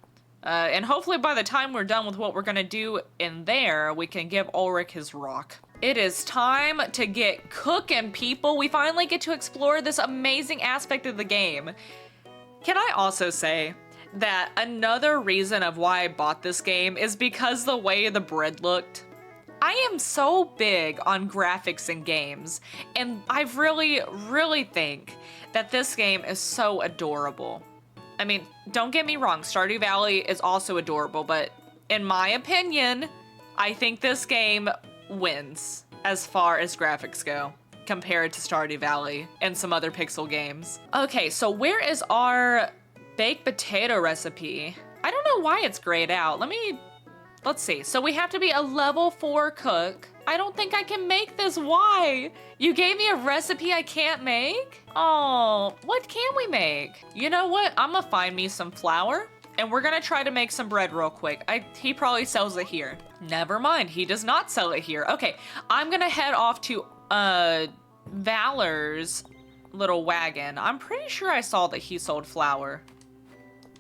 And hopefully by the time we're done with what we're gonna do in there, we can give Ulrich his rock. It is time to get cooking, people. We finally get to explore this amazing aspect of the game. Can I also say that another reason of why I bought this game is because the way the bread looked. I am so big on graphics in games, and I really think that this game is so adorable. I mean, don't get me wrong, Stardew Valley is also adorable, but in my opinion, I think this game wins as far as graphics go compared to Stardew Valley and some other pixel games. Okay, so where is our baked potato recipe? I don't know why it's grayed out. Let's see. So we have to be a level 4 cook. I don't think I can make this. Why? You gave me a recipe I can't make? Oh, what can we make? You know what? I'm gonna find me some flour and we're gonna try to make some bread real quick. He probably sells it here. Never mind, he does not sell it here. Okay, I'm gonna head off to Valor's little wagon. I'm pretty sure I saw that he sold flour.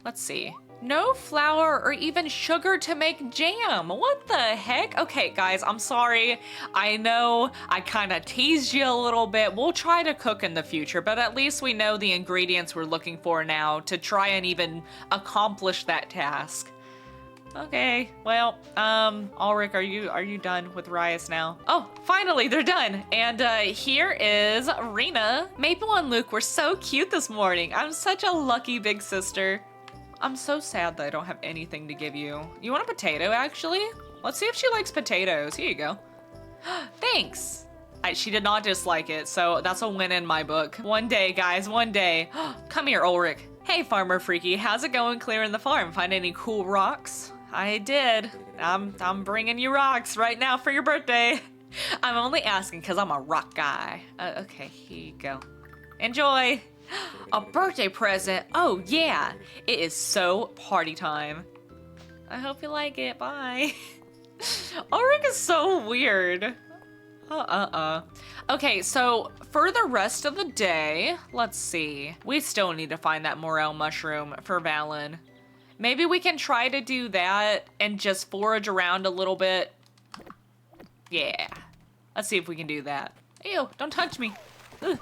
Let's see. No flour or even sugar to make jam. What the heck? Okay, guys, I'm sorry. I know I kind of teased you a little bit. We'll try to cook in the future, but at least we know the ingredients we're looking for now to try and even accomplish that task. Okay, well, Ulrich, are you done with Rias now? Oh, finally, they're done. And here is Rena. Maple and Luke were so cute this morning. I'm such a lucky big sister. I'm so sad that I don't have anything to give you. You want a potato, actually? Let's see if she likes potatoes. Here you go. Thanks. She did not dislike it, so that's a win in my book. One day, guys, one day. Come here, Ulrich. Hey, Farmer Freaky, how's it going clearing the farm? Find any cool rocks? I did. I'm bringing you rocks right now for your birthday. I'm only asking because I'm a rock guy. Okay, here you go. Enjoy. A birthday present. Oh yeah, it is so party time. I hope you like it. Bye. Ulrich is so weird. Okay, so for the rest of the day, let's see. We still need to find that morel mushroom for Valen. Maybe we can try to do that and just forage around a little bit. Yeah. Let's see if we can do that. Ew, don't touch me. Ugh.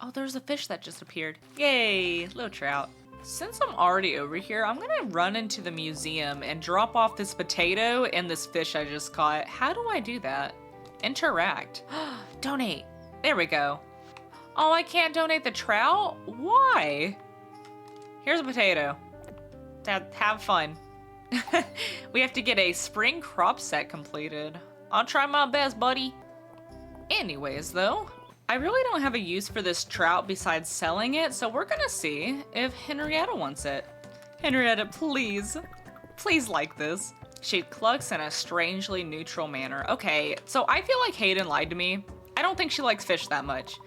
Oh, there's a fish that just appeared. Yay, little trout. Since I'm already over here, I'm gonna run into the museum and drop off this potato and this fish I just caught. How do I do that? Interact. Donate. There we go. Oh, I can't donate the trout? Why? Here's a potato. Have fun. We have to get a spring crop set completed. I'll try my best, buddy. Anyways, though, I really don't have a use for this trout besides selling it, so we're gonna see if Henrietta wants it. Henrietta, please. Please like this. She clucks in a strangely neutral manner. Okay, so I feel like Hayden lied to me. I don't think she likes fish that much.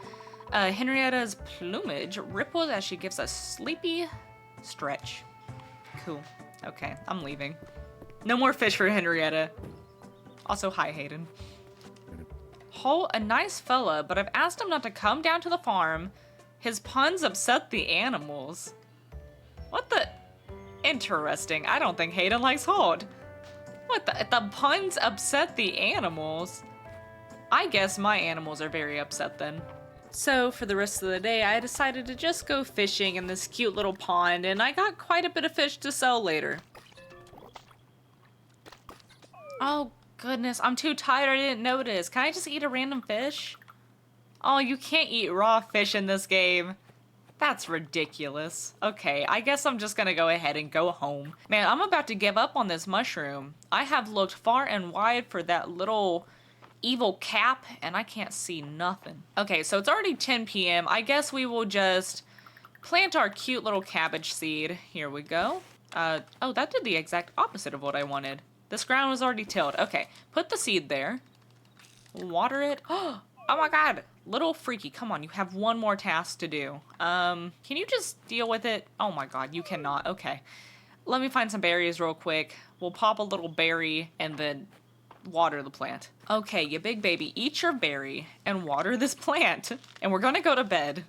Henrietta's plumage ripples as she gives a sleepy stretch. Cool. Okay, I'm leaving. No more fish for Henrietta. Also, hi, Hayden. A nice fella, but I've asked him not to come down to the farm. His puns upset the animals. What the? Interesting. I don't think Hayden likes Holt. What the puns upset the animals? I guess my animals are very upset then. So for the rest of the day, I decided to just go fishing in this cute little pond, and I got quite a bit of fish to sell later. Oh, goodness, I'm too tired, I didn't notice. Can I just eat a random fish? Oh, you can't eat raw fish in this game. That's ridiculous. Okay, I guess I'm just gonna go ahead and go home. Man, I'm about to give up on this mushroom. I have looked far and wide for that little evil cap, and I can't see nothing. Okay, so it's already 10 p.m. I guess we will just plant our cute little cabbage seed. Here we go. Oh, that did the exact opposite of what I wanted. This ground was already tilled. Okay, put the seed there. Water it. Oh my god. Little freaky, come on, you have one more task to do. Can you just deal with it? Oh my god, you cannot. Okay. Let me find some berries real quick. We'll pop a little berry and then water the plant. Okay, you big baby, eat your berry and water this plant. And we're gonna go to bed.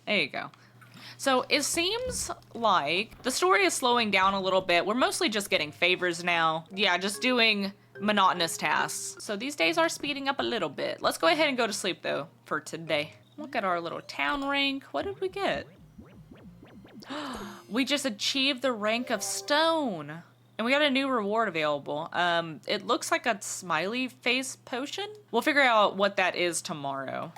There you go. So it seems like the story is slowing down a little bit. We're mostly just getting favors now. Yeah, just doing monotonous tasks. So these days are speeding up a little bit. Let's go ahead and go to sleep though for today. Look at our little town rank. What did we get? We just achieved the rank of stone. And we got a new reward available. It looks like a smiley face potion. We'll figure out what that is tomorrow.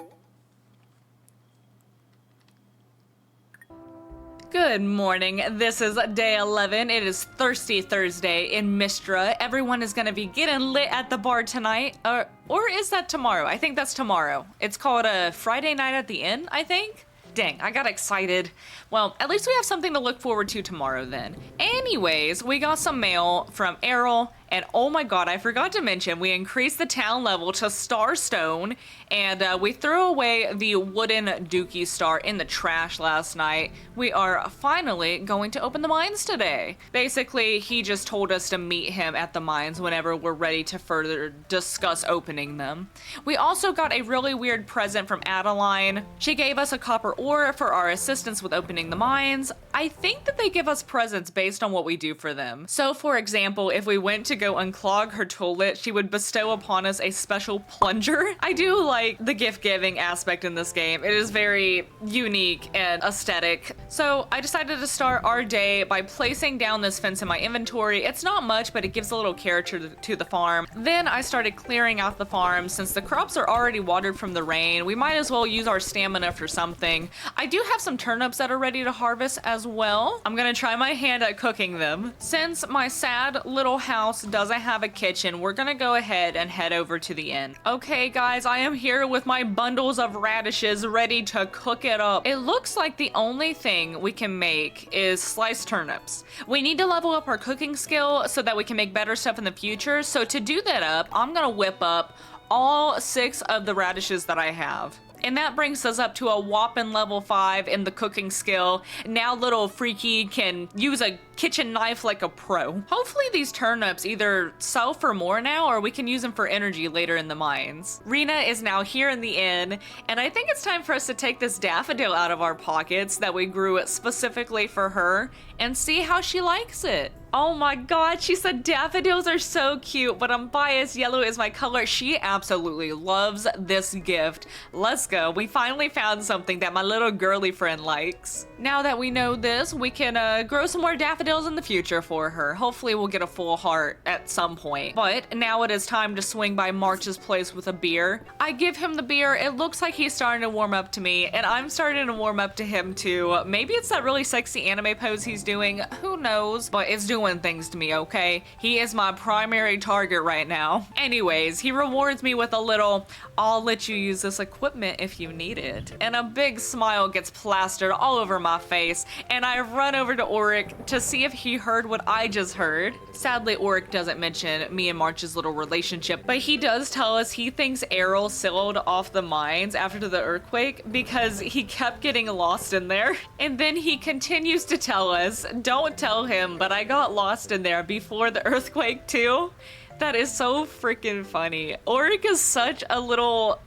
Good morning. This is day 11. It is Thirsty Thursday in Mistria. Everyone is gonna be getting lit at the bar tonight. Or is that tomorrow? I think that's tomorrow. It's called a Friday night at the inn, I think. Dang, I got excited. Well, at least we have something to look forward to tomorrow then. Anyways, we got some mail from Errol, and oh my god, I forgot to mention, we increased the town level to Star Stone, and we threw away the wooden Dookie Star in the trash last night. We are finally going to open the mines today. Basically, he just told us to meet him at the mines whenever we're ready to further discuss opening them. We also got a really weird present from Adeline. She gave us a copper ore for our assistance with opening the mines. I think that they give us presents based on what we do for them. So for example, if we went to go unclog her toilet, she would bestow upon us a special plunger. I do like the gift giving aspect in this game. It is very unique and aesthetic. So I decided to start our day by placing down this fence in my inventory. It's not much, but it gives a little character to the farm. Then I started clearing out the farm. Since the crops are already watered from the rain, we might as well use our stamina for something. I do have some turnips that are ready to harvest as well. I'm gonna try my hand at cooking them. Since my sad little house doesn't have a kitchen, we're gonna go ahead and head over to the inn. Okay guys, I am here with my bundles of radishes ready to cook it up. It looks like the only thing we can make is sliced turnips. We need to level up our cooking skill so that we can make better stuff in the future. So to do that up, I'm gonna whip up all 6 of the radishes that I have. And that brings us up to a whopping level 5 in the cooking skill. Now little Freaky can use a kitchen knife like a pro. Hopefully these turnips either sell for more now or we can use them for energy later in the mines. Rena is now here in the inn, and I think it's time for us to take this daffodil out of our pockets that we grew specifically for her and see how she likes it. Oh my god, she said daffodils are so cute, but I'm biased, yellow is my color. She absolutely loves this gift. Let's go. We finally found something that my little girly friend likes. Now that we know this, we can grow some more daffodils in the future for her. Hopefully we'll get a full heart at some point. But now it is time to swing by March's place with a beer. I give him the beer. It looks like he's starting to warm up to me, and I'm starting to warm up to him too. Maybe it's that really sexy anime pose he's doing. Who knows? But it's doing things to me, okay? He is my primary target right now. Anyways, he rewards me with a little, I'll let you use this equipment if you need it. And a big smile gets plastered all over my face, and I run over to Auric to see if he heard what I just heard. Sadly, Auric doesn't mention me and March's little relationship, but he does tell us he thinks Errol sailed off the mines after the earthquake because he kept getting lost in there. And then he continues to tell us, don't tell him, but I got lost in there before the earthquake too. That is so freaking funny. Auric is such a little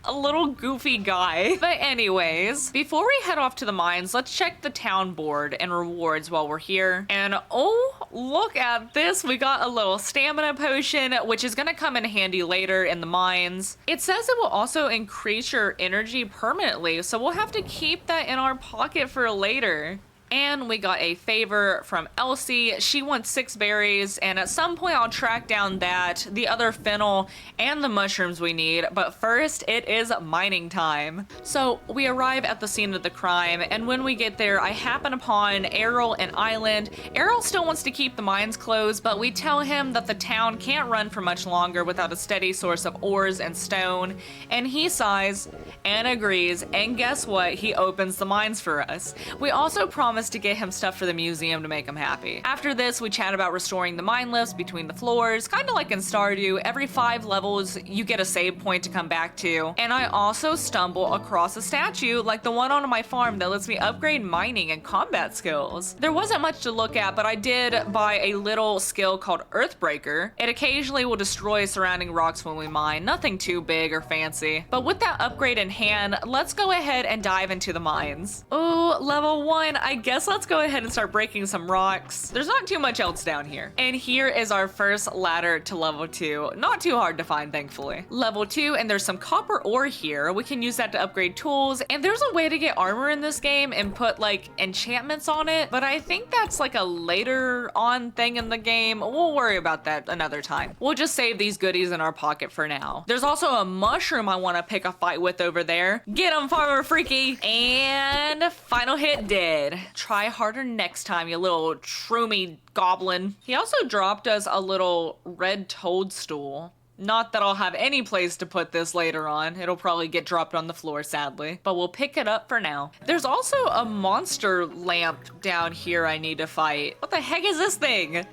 goofy guy. But anyways, before we head off to the mines, let's check the town board and rewards while we're here. And oh, look at this. We got a little stamina potion, which is gonna come in handy later in the mines. It says it will also increase your energy permanently, so we'll have to keep that in our pocket for later. And we got a favor from Elsie. She wants 6 berries, and at some point I'll track down that, the other fennel, and the mushrooms we need. But first, it is mining time. So we arrive at the scene of the crime, and when we get there, I happen upon Errol and Island. Errol still wants to keep the mines closed, but we tell him that the town can't run for much longer without a steady source of ores and stone. And he sighs and agrees, and guess what? He opens the mines for us. We also promise us to get him stuff for the museum to make him happy. After this, we chat about restoring the mine lifts between the floors, kind of like in Stardew. Every 5 levels, you get a save point to come back to. And I also stumble across a statue like the one on my farm that lets me upgrade mining and combat skills. There wasn't much to look at, but I did buy a little skill called Earthbreaker. It occasionally will destroy surrounding rocks when we mine, nothing too big or fancy. But with that upgrade in hand, let's go ahead and dive into the mines. Oh, level 1, I guess let's go ahead and start breaking some rocks. There's not too much else down here. And here is our first ladder to level 2. Not too hard to find, thankfully. Level 2, and there's some copper ore here. We can use that to upgrade tools, and there's a way to get armor in this game and put like enchantments on it, but I think that's like a later on thing in the game. We'll worry about that another time. We'll just save these goodies in our pocket for now. There's also a mushroom I want to pick a fight with over there. Get him, Farmer Freaky! And final hit dead. Try harder next time, you little shroomy goblin. He also dropped us a little red toadstool. Not that I'll have any place to put this later on. It'll probably get dropped on the floor, sadly. But we'll pick it up for now. There's also a monster lamp down here I need to fight. What the heck is this thing?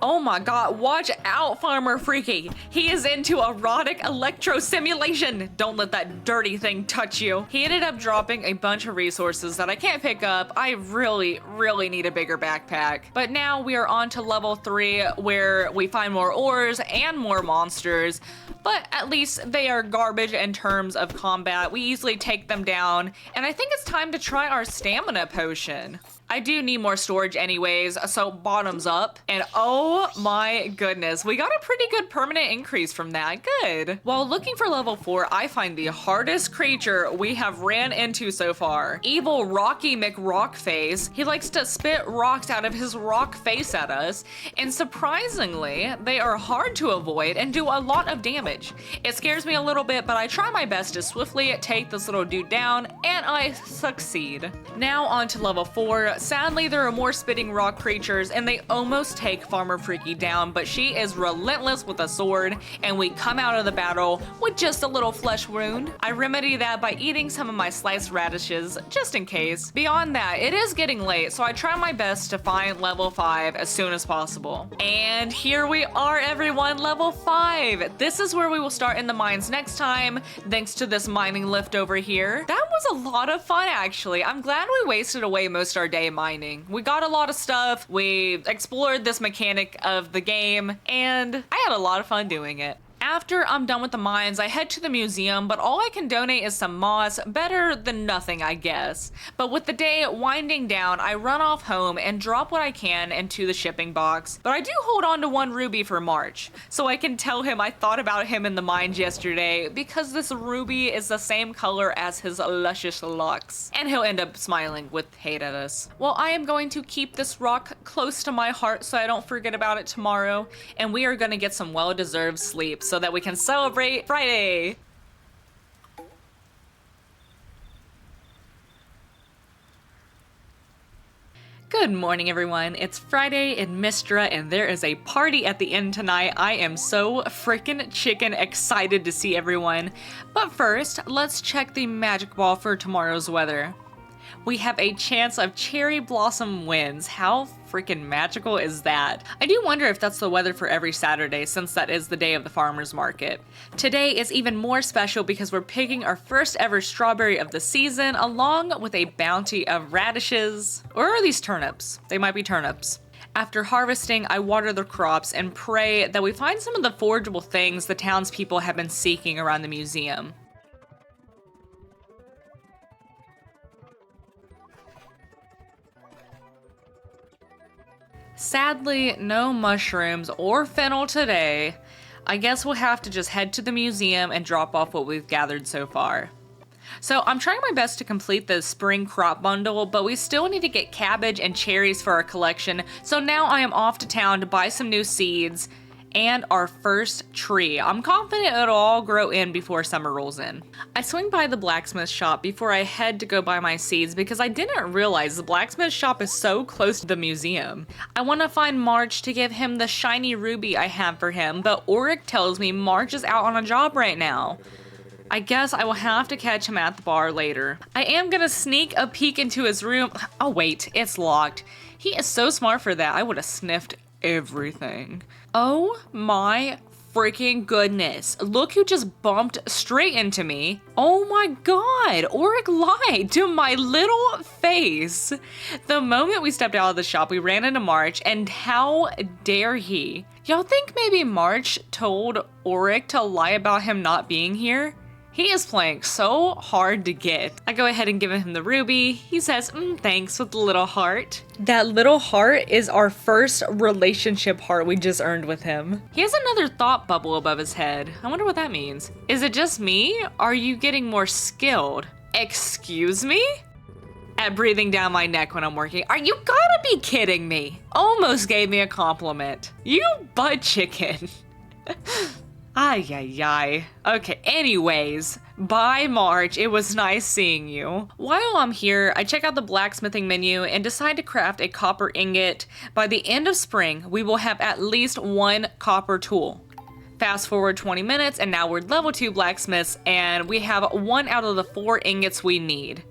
Oh my god, watch out, Farmer Freaky. He is into erotic electro simulation. Don't let that dirty thing touch you. He ended up dropping a bunch of resources that I can't pick up. I really need a bigger backpack. But now we are on to level 3 where we find more ores and more monsters. But at least they are garbage in terms of combat. We easily take them down. And I think it's time to try our stamina potion. I do need more storage anyways, so bottoms up. And oh my goodness, we got a pretty good permanent increase from that. Good. While looking for level 4, I find the hardest creature we have ran into so far. Evil Rocky McRockface. He likes to spit rocks out of his rock face at us. And surprisingly, they are hard to avoid and do a lot of damage. It scares me a little bit, but I try my best to swiftly take this little dude down, and I succeed. Now on to level 4. Sadly, there are more spitting rock creatures, and they almost take Farmer Freaky down, but she is relentless with a sword, and we come out of the battle with just a little flesh wound. I remedy that by eating some of my sliced radishes, just in case. Beyond that, it is getting late, so I try my best to find level 5 as soon as possible. And here we are, everyone, level 5. This is where we will start in the mines next time, thanks to this mining lift over here. That was a lot of fun, actually. I'm glad we wasted away most of our day mining. We got a lot of stuff, we explored this mechanic of the game, and I had a lot of fun doing it. After I'm done with the mines, I head to the museum, but all I can donate is some moss. Better than nothing, I guess. But with the day winding down, I run off home and drop what I can into the shipping box. But I do hold on to 1 ruby for March, so I can tell him I thought about him in the mines yesterday, because this ruby is the same color as his luscious locks. And he'll end up smiling with hate at us. Well, I am going to keep this rock close to my heart so I don't forget about it tomorrow, and we are gonna get some well-deserved sleep so that we can celebrate Friday. Good morning, everyone. It's Friday in Mistria, and there is a party at the end tonight. I am so freaking chicken excited to see everyone. But first, let's check the magic ball for tomorrow's weather. We have a chance of cherry blossom winds. How freaking magical is that? I do wonder if that's the weather for every Saturday, since that is the day of the farmer's market. Today is even more special because we're picking our first ever strawberry of the season, along with a bounty of radishes. Or are these turnips? They might be turnips. After harvesting, I water the crops and pray that we find some of the forageable things the townspeople have been seeking around the museum. Sadly, no mushrooms or fennel today. I guess we'll have to just head to the museum and drop off what we've gathered so far. So I'm trying my best to complete the spring crop bundle, but we still need to get cabbage and cherries for our collection, so now I am off to town to buy some new seeds and our first tree. I'm confident it'll all grow in before summer rolls in. I swing by the blacksmith shop before I head to go buy my seeds because I didn't realize the blacksmith shop is so close to the museum. I want to find March to give him the shiny ruby I have for him, but Auric tells me March is out on a job right now. I guess I will have to catch him at the bar later. I am gonna sneak a peek into his room. Oh wait, it's locked. He is so smart for that. I would have sniffed everything. Oh my freaking goodness. Look who just bumped straight into me. Oh my god, Auric lied to my little face. The moment we stepped out of the shop, we ran into March, and how dare he? Y'all think maybe March told Auric to lie about him not being here? He is playing so hard to get. I go ahead and give him the ruby. He says, thanks, with the little heart. That little heart is our first relationship heart we just earned with him. He has another thought bubble above his head. I wonder what that means. Is it just me? Are you getting more skilled? Excuse me? At breathing down my neck when I'm working. Are you gotta be kidding me? Almost gave me a compliment. You butt chicken. Ay, ay, ay. Okay, anyways, bye March, it was nice seeing you. While I'm here, I check out the blacksmithing menu and decide to craft a copper ingot. By the end of spring, we will have at least one copper tool. Fast forward 20 minutes, and now we're level 2 blacksmiths, and we have 1 out of the 4 ingots we need.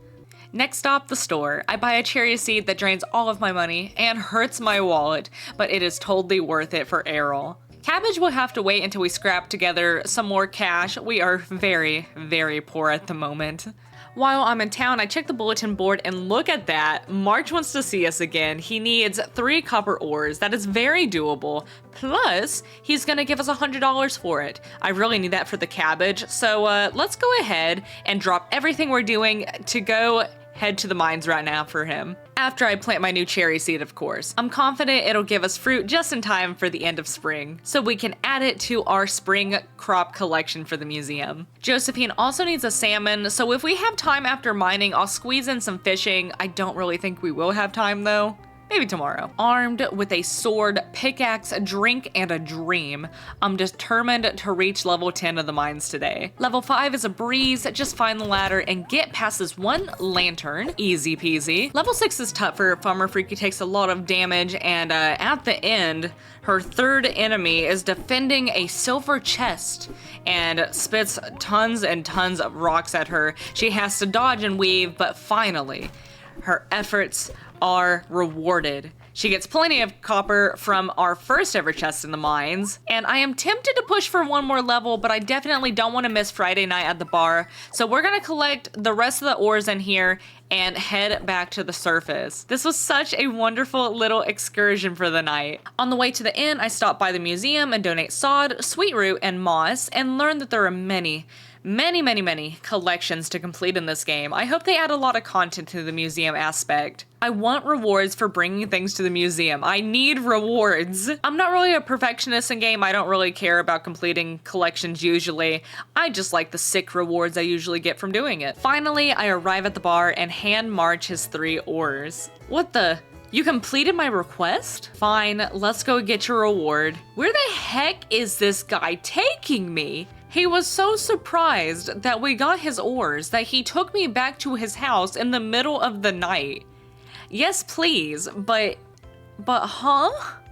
Next stop, the store. I buy a cherry seed that drains all of my money and hurts my wallet, but it is totally worth it for Errol. Cabbage will have to wait until we scrap together some more cash. We are very, very poor at the moment. While I'm in town, I check the bulletin board and look at that. March wants to see us again. He needs 3 copper ores. That is very doable. Plus, he's gonna give us $100 for it. I really need that for the cabbage. So let's go ahead and drop everything we're doing to go head to the mines right now for him. After I plant my new cherry seed, of course. I'm confident it'll give us fruit just in time for the end of spring, so we can add it to our spring crop collection for the museum. Josephine also needs a salmon, so if we have time after mining, I'll squeeze in some fishing. I don't really think we will have time though. Maybe tomorrow. Armed with a sword, pickaxe, a drink, and a dream, I'm determined to reach level 10 of the mines today. Level 5 is a breeze, just find the ladder and get past this one lantern. Easy peasy. Level 6 is tougher. Farmer Freaky takes a lot of damage, and at the end, her third enemy is defending a silver chest and spits tons and tons of rocks at her. She has to dodge and weave, but finally, her efforts are rewarded. She gets plenty of copper from our first ever chest in the mines, and I am tempted to push for one more level, but I definitely don't want to miss Friday night at the bar, so we're gonna collect the rest of the ores in here and head back to the surface. This was such a wonderful little excursion for the night. On the way to the inn, I stop by the museum and donate sod, sweet root, and moss, and learn that there are many collections to complete in this game. I hope they add a lot of content to the museum aspect. I want rewards for bringing things to the museum. I need rewards. I'm not really a perfectionist in game. I don't really care about completing collections usually. I just like the sick rewards I usually get from doing it. Finally, I arrive at the bar and hand March his 3 ores. What the? You completed my request? Fine, let's go get your reward. Where the heck is this guy taking me? He was so surprised that we got his ores that he took me back to his house in the middle of the night. Yes, please, but huh?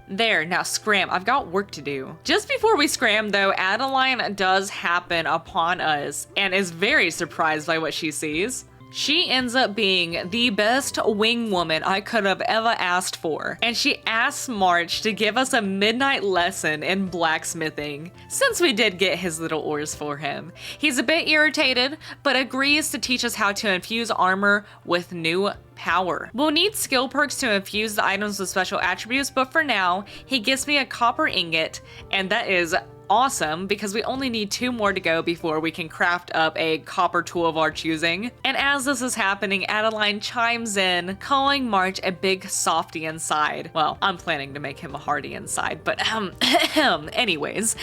There, now scram, I've got work to do. Just before we scram though, Adeline does happen upon us and is very surprised by what she sees. She ends up being the best wing woman I could have ever asked for, and she asks March to give us a midnight lesson in blacksmithing, since we did get his little ores for him. He's a bit irritated, but agrees to teach us how to infuse armor with new power. We'll need skill perks to infuse the items with special attributes, but for now, he gives me a copper ingot, and that is awesome because we only need 2 more to go before we can craft up a copper tool of our choosing. And as this is happening, Adeline chimes in, calling March a big softy inside. Well, I'm planning to make him a hardy inside, but anyways,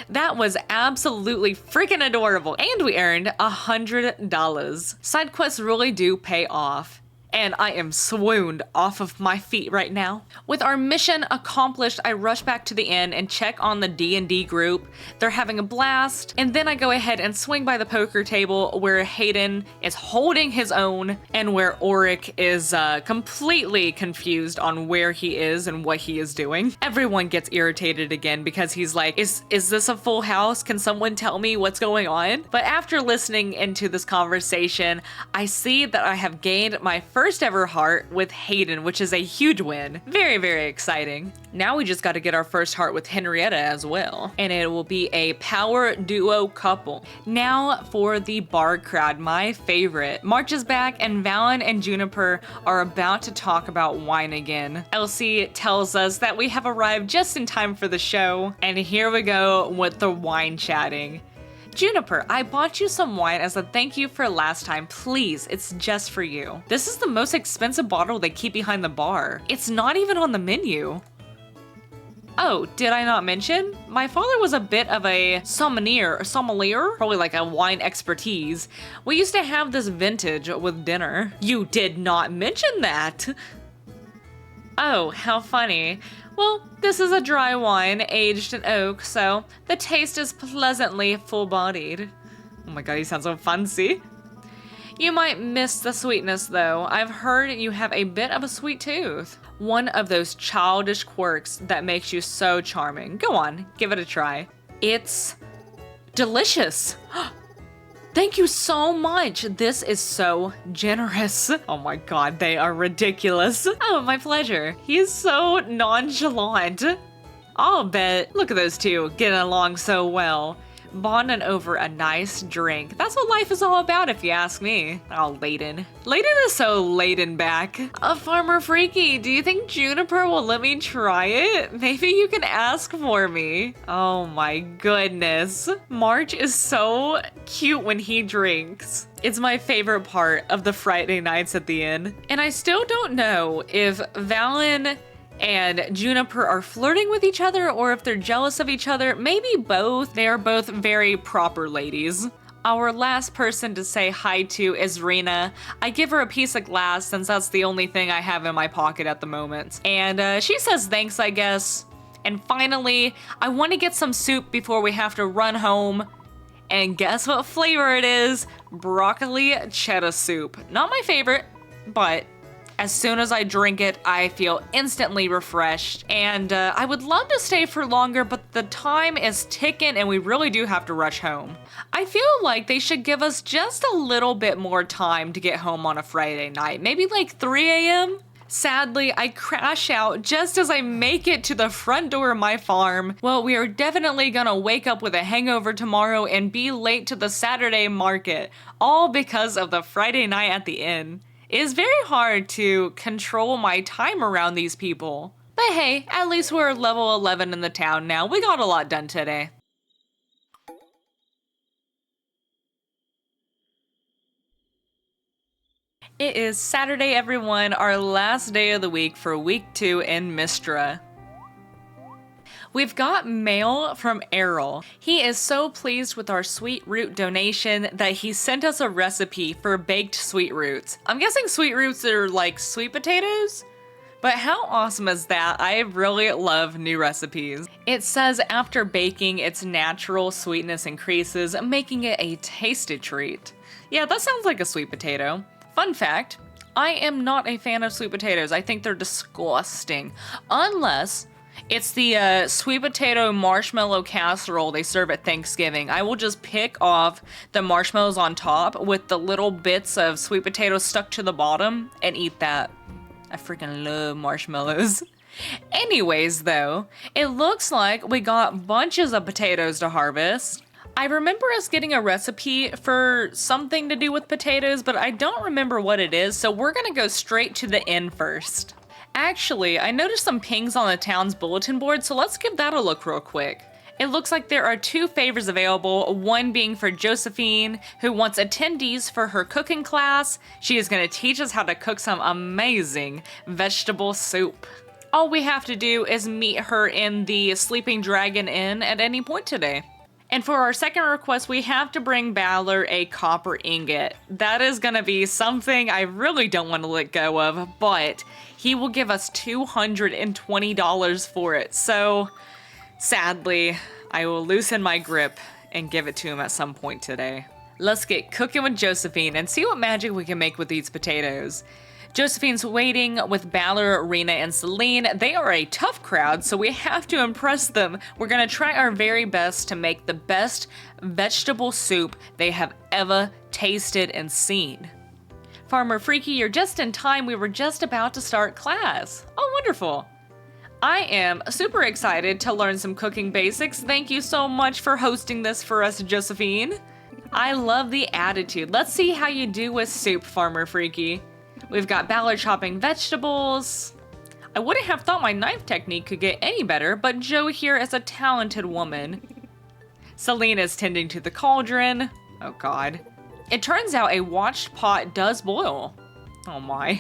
that was absolutely freaking adorable. And we earned $100. Side quests really do pay off. and I am swooned off of my feet right now. With our mission accomplished, I rush back to the inn and check on the D&D group. They're having a blast, and then I go ahead and swing by the poker table where Hayden is holding his own and where Auric is completely confused on where he is and what he is doing. Everyone gets irritated again because he's like, is this a full house? Can someone tell me what's going on? But after listening into this conversation, I see that I have gained my first ever heart with Hayden, which is a huge win. Very, very exciting. Now we just got to get our first heart with Henrietta as well, and it will be a power duo couple. Now for the bar crowd, my favorite. March is back, and Valen and Juniper are about to talk about wine again. Elsie tells us that we have arrived just in time for the show, and here we go with the wine chatting. Juniper, I bought you some wine as a thank you for last time. Please, it's just for you. This is the most expensive bottle they keep behind the bar. It's not even on the menu. Oh, did I not mention? My father was a bit of a sommelier, probably like a wine expertise. We used to have this vintage with dinner. You did not mention that. Oh, how funny. Well, this is a dry wine aged in oak, so the taste is pleasantly full-bodied. Oh my god, he sounds so fancy. You might miss the sweetness though. I've heard you have a bit of a sweet tooth. One of those childish quirks that makes you so charming. Go on, give it a try. It's delicious. Thank you so much. This is so generous. Oh my god, they are ridiculous. Oh, my pleasure. He is so nonchalant. I'll bet. Look at those two getting along so well. Bonding over a nice drink. That's what life is all about, if you ask me. Oh, Layden. Layden is so laden back. Farmer Freaky, do you think Juniper will let me try it? Maybe you can ask for me. Oh my goodness. March is so cute when he drinks. It's my favorite part of the Friday nights at the inn. And I still don't know if Valen and Juniper are flirting with each other or if they're jealous of each other. Maybe both. They are both very proper ladies. Our last person to say hi to is Rena. I give her a piece of glass since that's the only thing I have in my pocket at the moment. And she says thanks, I guess. And finally, I want to get some soup before we have to run home. And guess what flavor it is? Broccoli cheddar soup. Not my favorite, but as soon as I drink it, I feel instantly refreshed, and I would love to stay for longer, but the time is ticking and we really do have to rush home. I feel like they should give us just a little bit more time to get home on a Friday night, maybe like 3 a.m.? Sadly, I crash out just as I make it to the front door of my farm. Well, we are definitely gonna wake up with a hangover tomorrow and be late to the Saturday market, all because of the Friday night at the inn. It is very hard to control my time around these people. But hey, at least we're level 11 in the town now. We got a lot done today. It is Saturday, everyone, our last day of the week for week 2 in Mistria. We've got mail from Errol. He is so pleased with our sweet root donation that he sent us a recipe for baked sweet roots. I'm guessing sweet roots are like sweet potatoes? But how awesome is that? I really love new recipes. It says after baking, its natural sweetness increases, making it a tasty treat. Yeah, that sounds like a sweet potato. Fun fact, I am not a fan of sweet potatoes. I think they're disgusting. Unless it's the sweet potato marshmallow casserole they serve at Thanksgiving. I will just pick off the marshmallows on top with the little bits of sweet potato stuck to the bottom and eat that. I freaking love marshmallows. Anyways, though, it looks like we got bunches of potatoes to harvest. I remember us getting a recipe for something to do with potatoes, but I don't remember what it is, so we're gonna go straight to the inn first. Actually, I noticed some pings on the town's bulletin board, so let's give that a look real quick. It looks like there are 2 favors available, one being for Josephine, who wants attendees for her cooking class. She is going to teach us how to cook some amazing vegetable soup. All we have to do is meet her in the Sleeping Dragon Inn at any point today. And for our second request, we have to bring Balor a copper ingot. That is gonna be something I really don't want to let go of, but he will give us $220 for it. So sadly, I will loosen my grip and give it to him at some point today. Let's get cooking with Josephine and see what magic we can make with these potatoes. Josephine's waiting with Balor, Rena, and Celine. They are a tough crowd, so we have to impress them. We're gonna try our very best to make the best vegetable soup they have ever tasted and seen. Farmer Freaky, you're just in time. We were just about to start class. Oh, wonderful. I am super excited to learn some cooking basics. Thank you so much for hosting this for us, Josephine. I love the attitude. Let's see how you do with soup, Farmer Freaky. We've got Balor chopping vegetables. I wouldn't have thought my knife technique could get any better, but Jo here is a talented woman. Celine is tending to the cauldron. Oh god. It turns out a watched pot does boil. Oh my.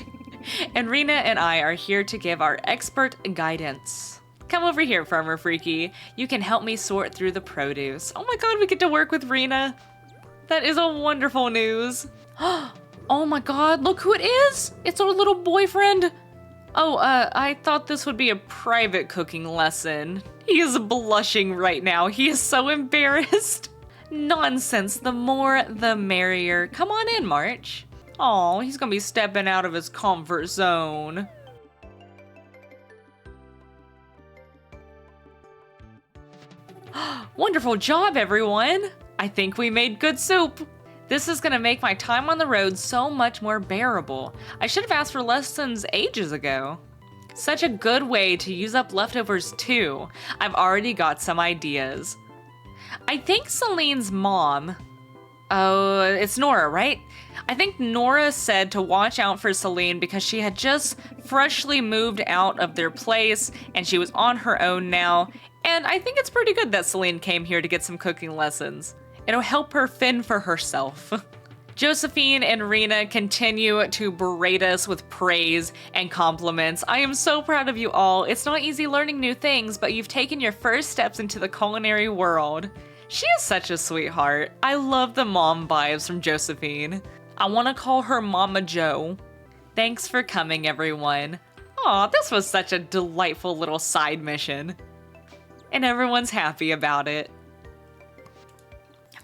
And Rena and I are here to give our expert guidance. Come over here, Farmer Freaky. You can help me sort through the produce. Oh my god, we get to work with Rena. That is a wonderful news. Oh my god, look who it is! It's our little boyfriend! Oh, I thought this would be a private cooking lesson. He is blushing right now. He is so embarrassed. Nonsense, the more the merrier. Come on in, March. Oh, he's gonna be stepping out of his comfort zone. Wonderful job, everyone! I think we made good soup. This is gonna make my time on the road so much more bearable. I should have asked for lessons ages ago. Such a good way to use up leftovers too. I've already got some ideas. I think Celine's mom, oh, it's Nora, right? I think Nora said to watch out for Celine because she had just freshly moved out of their place and she was on her own now. And I think it's pretty good that Celine came here to get some cooking lessons. It'll help her fend for herself. Josephine and Rena continue to berate us with praise and compliments. I am so proud of you all. It's not easy learning new things, but you've taken your first steps into the culinary world. She is such a sweetheart. I love the mom vibes from Josephine. I want to call her Mama Jo. Thanks for coming, everyone. Aw, this was such a delightful little side mission. And everyone's happy about it.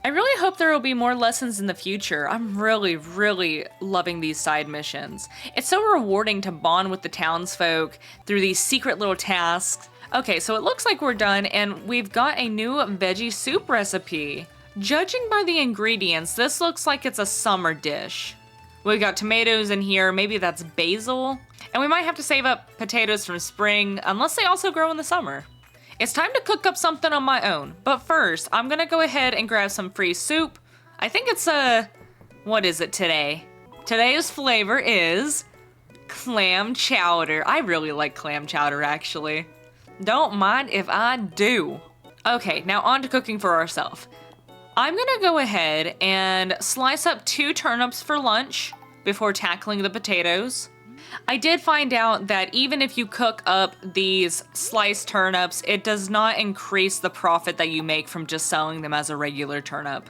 I really hope there will be more lessons in the future. I'm really loving these side missions. It's so rewarding to bond with the townsfolk through these secret little tasks. Okay, so it looks like we're done and we've got a new veggie soup recipe. Judging by the ingredients, this looks like it's a summer dish. We got tomatoes in here, maybe that's basil. And we might have to save up potatoes from spring, unless they also grow in the summer. It's time to cook up something on my own, but first, I'm gonna go ahead and grab some free soup. I think it's what is it today? Today's flavor is clam chowder. I really like clam chowder, actually. Don't mind if I do. Okay, now on to cooking for ourselves. I'm gonna go ahead and slice up 2 turnips for lunch before tackling the potatoes. I did find out that even if you cook up these sliced turnips, it does not increase the profit that you make from just selling them as a regular turnip.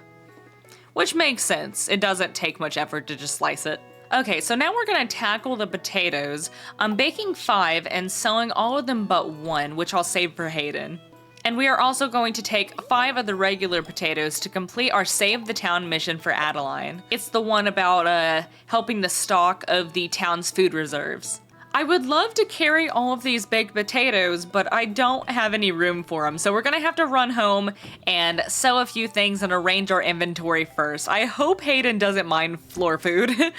Which makes sense. It doesn't take much effort to just slice it. Okay, so now we're gonna tackle the potatoes. I'm baking 5 and selling all of them but 1, which I'll save for Hayden. And we are also going to take 5 of the regular potatoes to complete our Save the Town mission for Adeline. It's the one about helping the stock of the town's food reserves. I would love to carry all of these baked potatoes, but I don't have any room for them, so we're gonna have to run home and sell a few things and arrange our inventory first. I hope Hayden doesn't mind floor food.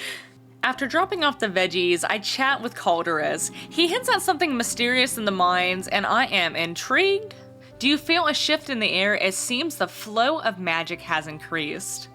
After dropping off the veggies, I chat with Calderez. He hints at something mysterious in the mines, and I am intrigued. Do you feel a shift in the air? It seems the flow of magic has increased.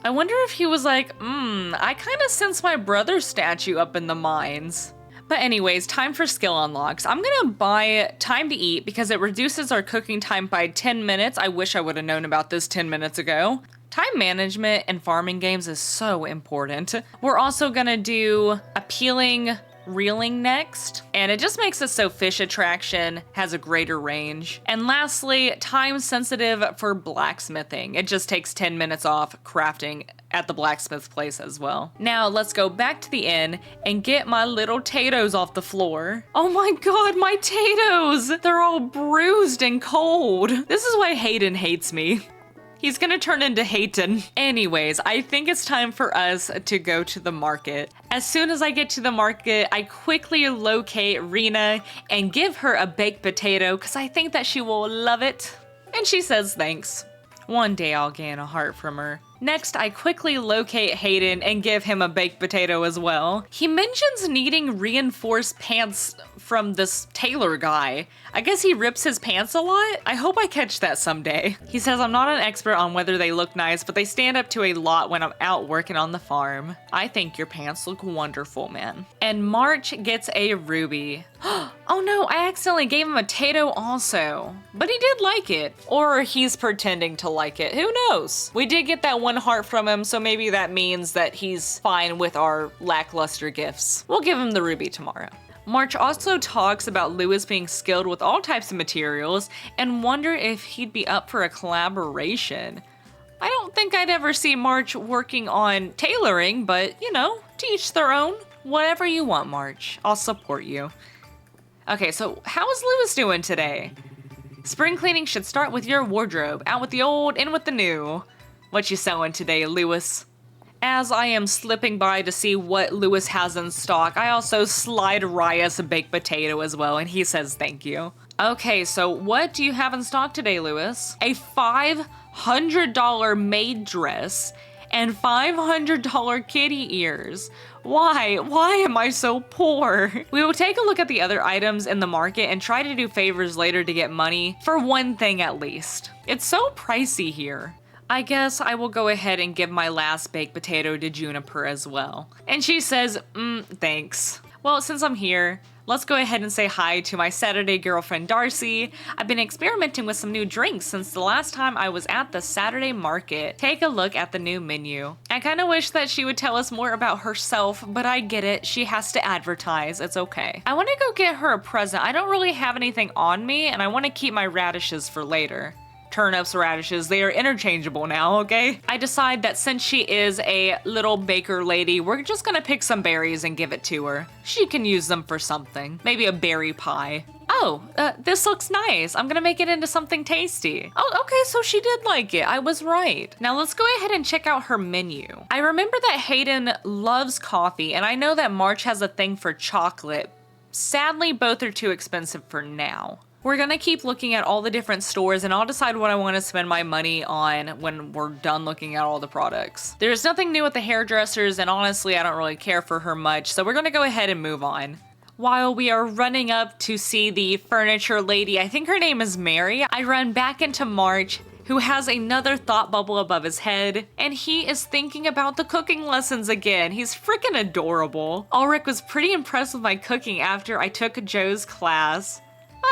I wonder if he was like, I kinda sense my brother's statue up in the mines. But anyways, time for skill unlocks. I'm gonna buy time to eat because it reduces our cooking time by 10 minutes. I wish I would have known about this 10 minutes ago. Time management in farming games is so important. We're also gonna do appealing reeling next, and it just makes it so fish attraction has a greater range. And lastly, time sensitive for blacksmithing. It just takes 10 minutes off crafting at the blacksmith place as well. Now let's go back to the inn and get my little Tatoes off the floor. Oh my god, my Tatoes! They're all bruised and cold. This is why Hayden hates me. He's gonna turn into Hayton. Anyways, I think it's time for us to go to the market. As soon as I get to the market, I quickly locate Rena and give her a baked potato because I think that she will love it. And she says thanks. One day I'll gain a heart from her. Next, I quickly locate Hayden and give him a baked potato as well. He mentions needing reinforced pants from this tailor guy. I guess he rips his pants a lot? I hope I catch that someday. He says I'm not an expert on whether they look nice, but they stand up to a lot when I'm out working on the farm. I think your pants look wonderful, man. And March gets a ruby. Oh no, I accidentally gave him a Tato also. But he did like it. Or he's pretending to like it. Who knows? We did get that one heart from him, so maybe that means that he's fine with our lackluster gifts. We'll give him the ruby tomorrow. March also talks about Lewis being skilled with all types of materials and wonder if he'd be up for a collaboration. I don't think I'd ever see March working on tailoring, but you know, to each their own. Whatever you want, March. I'll support you. Okay, so how is Lewis doing today? Spring cleaning should start with your wardrobe. Out with the old, in with the new. What you sewing today, Lewis? As I am slipping by to see what Lewis has in stock, I also slide Rias a baked potato as well, and he says thank you. Okay, so what do you have in stock today, Lewis? A $500 maid dress and $500 kitty ears. Why? Why am I so poor? We will take a look at the other items in the market and try to do favors later to get money for one thing at least. It's so pricey here. I guess I will go ahead and give my last baked potato to Juniper as well. And she says, thanks. Well, since I'm here, let's go ahead and say hi to my Saturday girlfriend, Darcy. I've been experimenting with some new drinks since the last time I was at the Saturday market. Take a look at the new menu. I kind of wish that she would tell us more about herself, but I get it. She has to advertise. It's okay. I want to go get her a present. I don't really have anything on me, and I want to keep my radishes for later. Turnips, radishes, they are interchangeable now, okay? I decide that since she is a little baker lady, we're just gonna pick some berries and give it to her. She can use them for something. Maybe a berry pie. Oh, this looks nice. I'm gonna make it into something tasty. Oh, okay, so she did like it. I was right. Now let's go ahead and check out her menu. I remember that Hayden loves coffee, and I know that March has a thing for chocolate. Sadly, both are too expensive for now. We're gonna keep looking at all the different stores, and I'll decide what I want to spend my money on when we're done looking at all the products. There's nothing new with the hairdressers, and honestly, I don't really care for her much, so we're gonna go ahead and move on. While we are running up to see the furniture lady, I think her name is Mary, I run back into March, who has another thought bubble above his head, and he is thinking about the cooking lessons again. He's freaking adorable. Ulrich was pretty impressed with my cooking after I took Joe's class.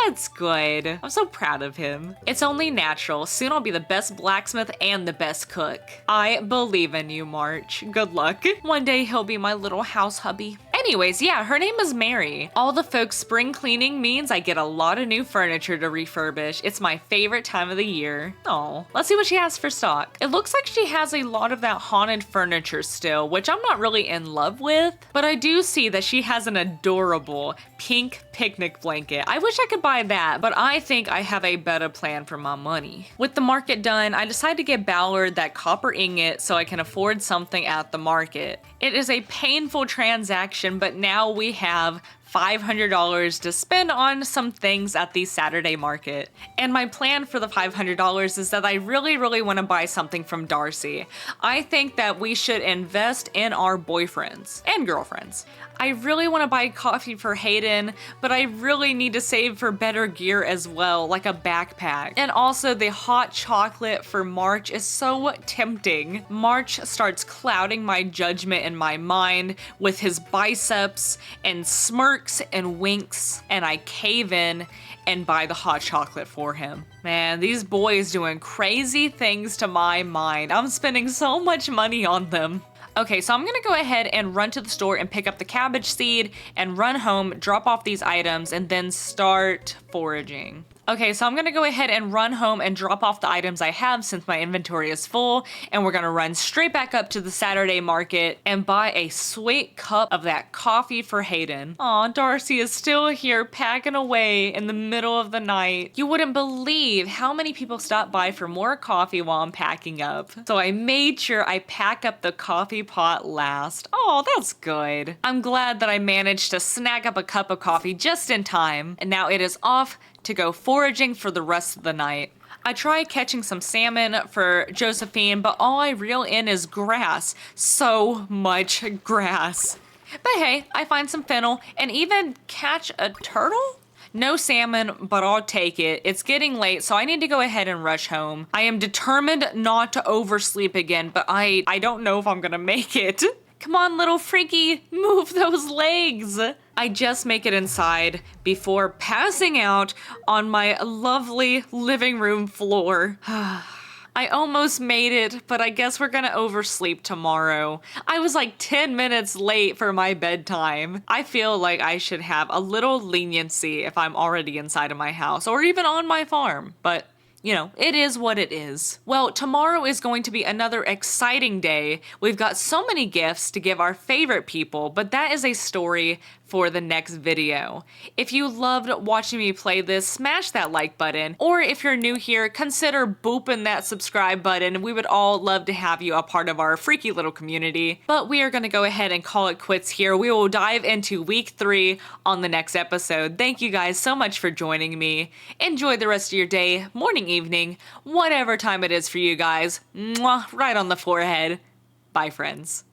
That's good. I'm so proud of him. It's only natural. Soon I'll be the best blacksmith and the best cook. I believe in you, March. Good luck. One day he'll be my little house hubby. Anyways, yeah, her name is Mary. All the folks spring cleaning means I get a lot of new furniture to refurbish. It's my favorite time of the year. Oh, let's see what she has for stock. It looks like she has a lot of that haunted furniture still, which I'm not really in love with, but I do see that she has an adorable pink picnic blanket. I wish I could buy that, but I think I have a better plan for my money. With the market done, I decided to get Ballard that copper ingot so I can afford something at the market. It is a painful transaction, but now we have $500 to spend on some things at the Saturday market. And my plan for the $500 is that I really want to buy something from Darcy. I think that we should invest in our boyfriends and girlfriends. I really want to buy coffee for Hayden, but I really need to save for better gear as well, like a backpack. And also the hot chocolate for March is so tempting. March starts clouding my judgment in my mind with his biceps and smirks and winks, and I cave in and buy the hot chocolate for him. Man, these boys doing crazy things to my mind. I'm spending so much money on them. Okay, so I'm gonna go ahead and run to the store and pick up the cabbage seed and run home, drop off these items, and then start foraging. Okay, so I'm gonna go ahead and run home and drop off the items I have since my inventory is full, and we're gonna run straight back up to the Saturday market and buy a sweet cup of that coffee for Hayden. Aw, Darcy is still here packing away in the middle of the night. You wouldn't believe how many people stop by for more coffee while I'm packing up. So I made sure I pack up the coffee pot last. Oh, that's good. I'm glad that I managed to snag up a cup of coffee just in time, and now it is off to go foraging for the rest of the night. I tried catching some salmon for Josephine, but all I reel in is grass. So much grass. But hey, I find some fennel and even catch a turtle? No salmon, but I'll take it. It's getting late, so I need to go ahead and rush home. I am determined not to oversleep again, but I don't know if I'm gonna make it. Come on, little freaky, move those legs. I just make it inside before passing out on my lovely living room floor. I almost made it, but I guess we're gonna oversleep tomorrow. I was like 10 minutes late for my bedtime. I feel like I should have a little leniency if I'm already inside of my house or even on my farm, but you know, it is what it is. Well, tomorrow is going to be another exciting day. We've got so many gifts to give our favorite people, but that is a story for the next video. If you loved watching me play this, smash that like button. Or if you're new here, consider booping that subscribe button. We would all love to have you a part of our freaky little community. But we are gonna go ahead and call it quits here. We will dive into week 3 on the next episode. Thank you guys so much for joining me. Enjoy the rest of your day, morning, evening, whatever time it is for you guys. Mwah, right on the forehead. Bye, friends.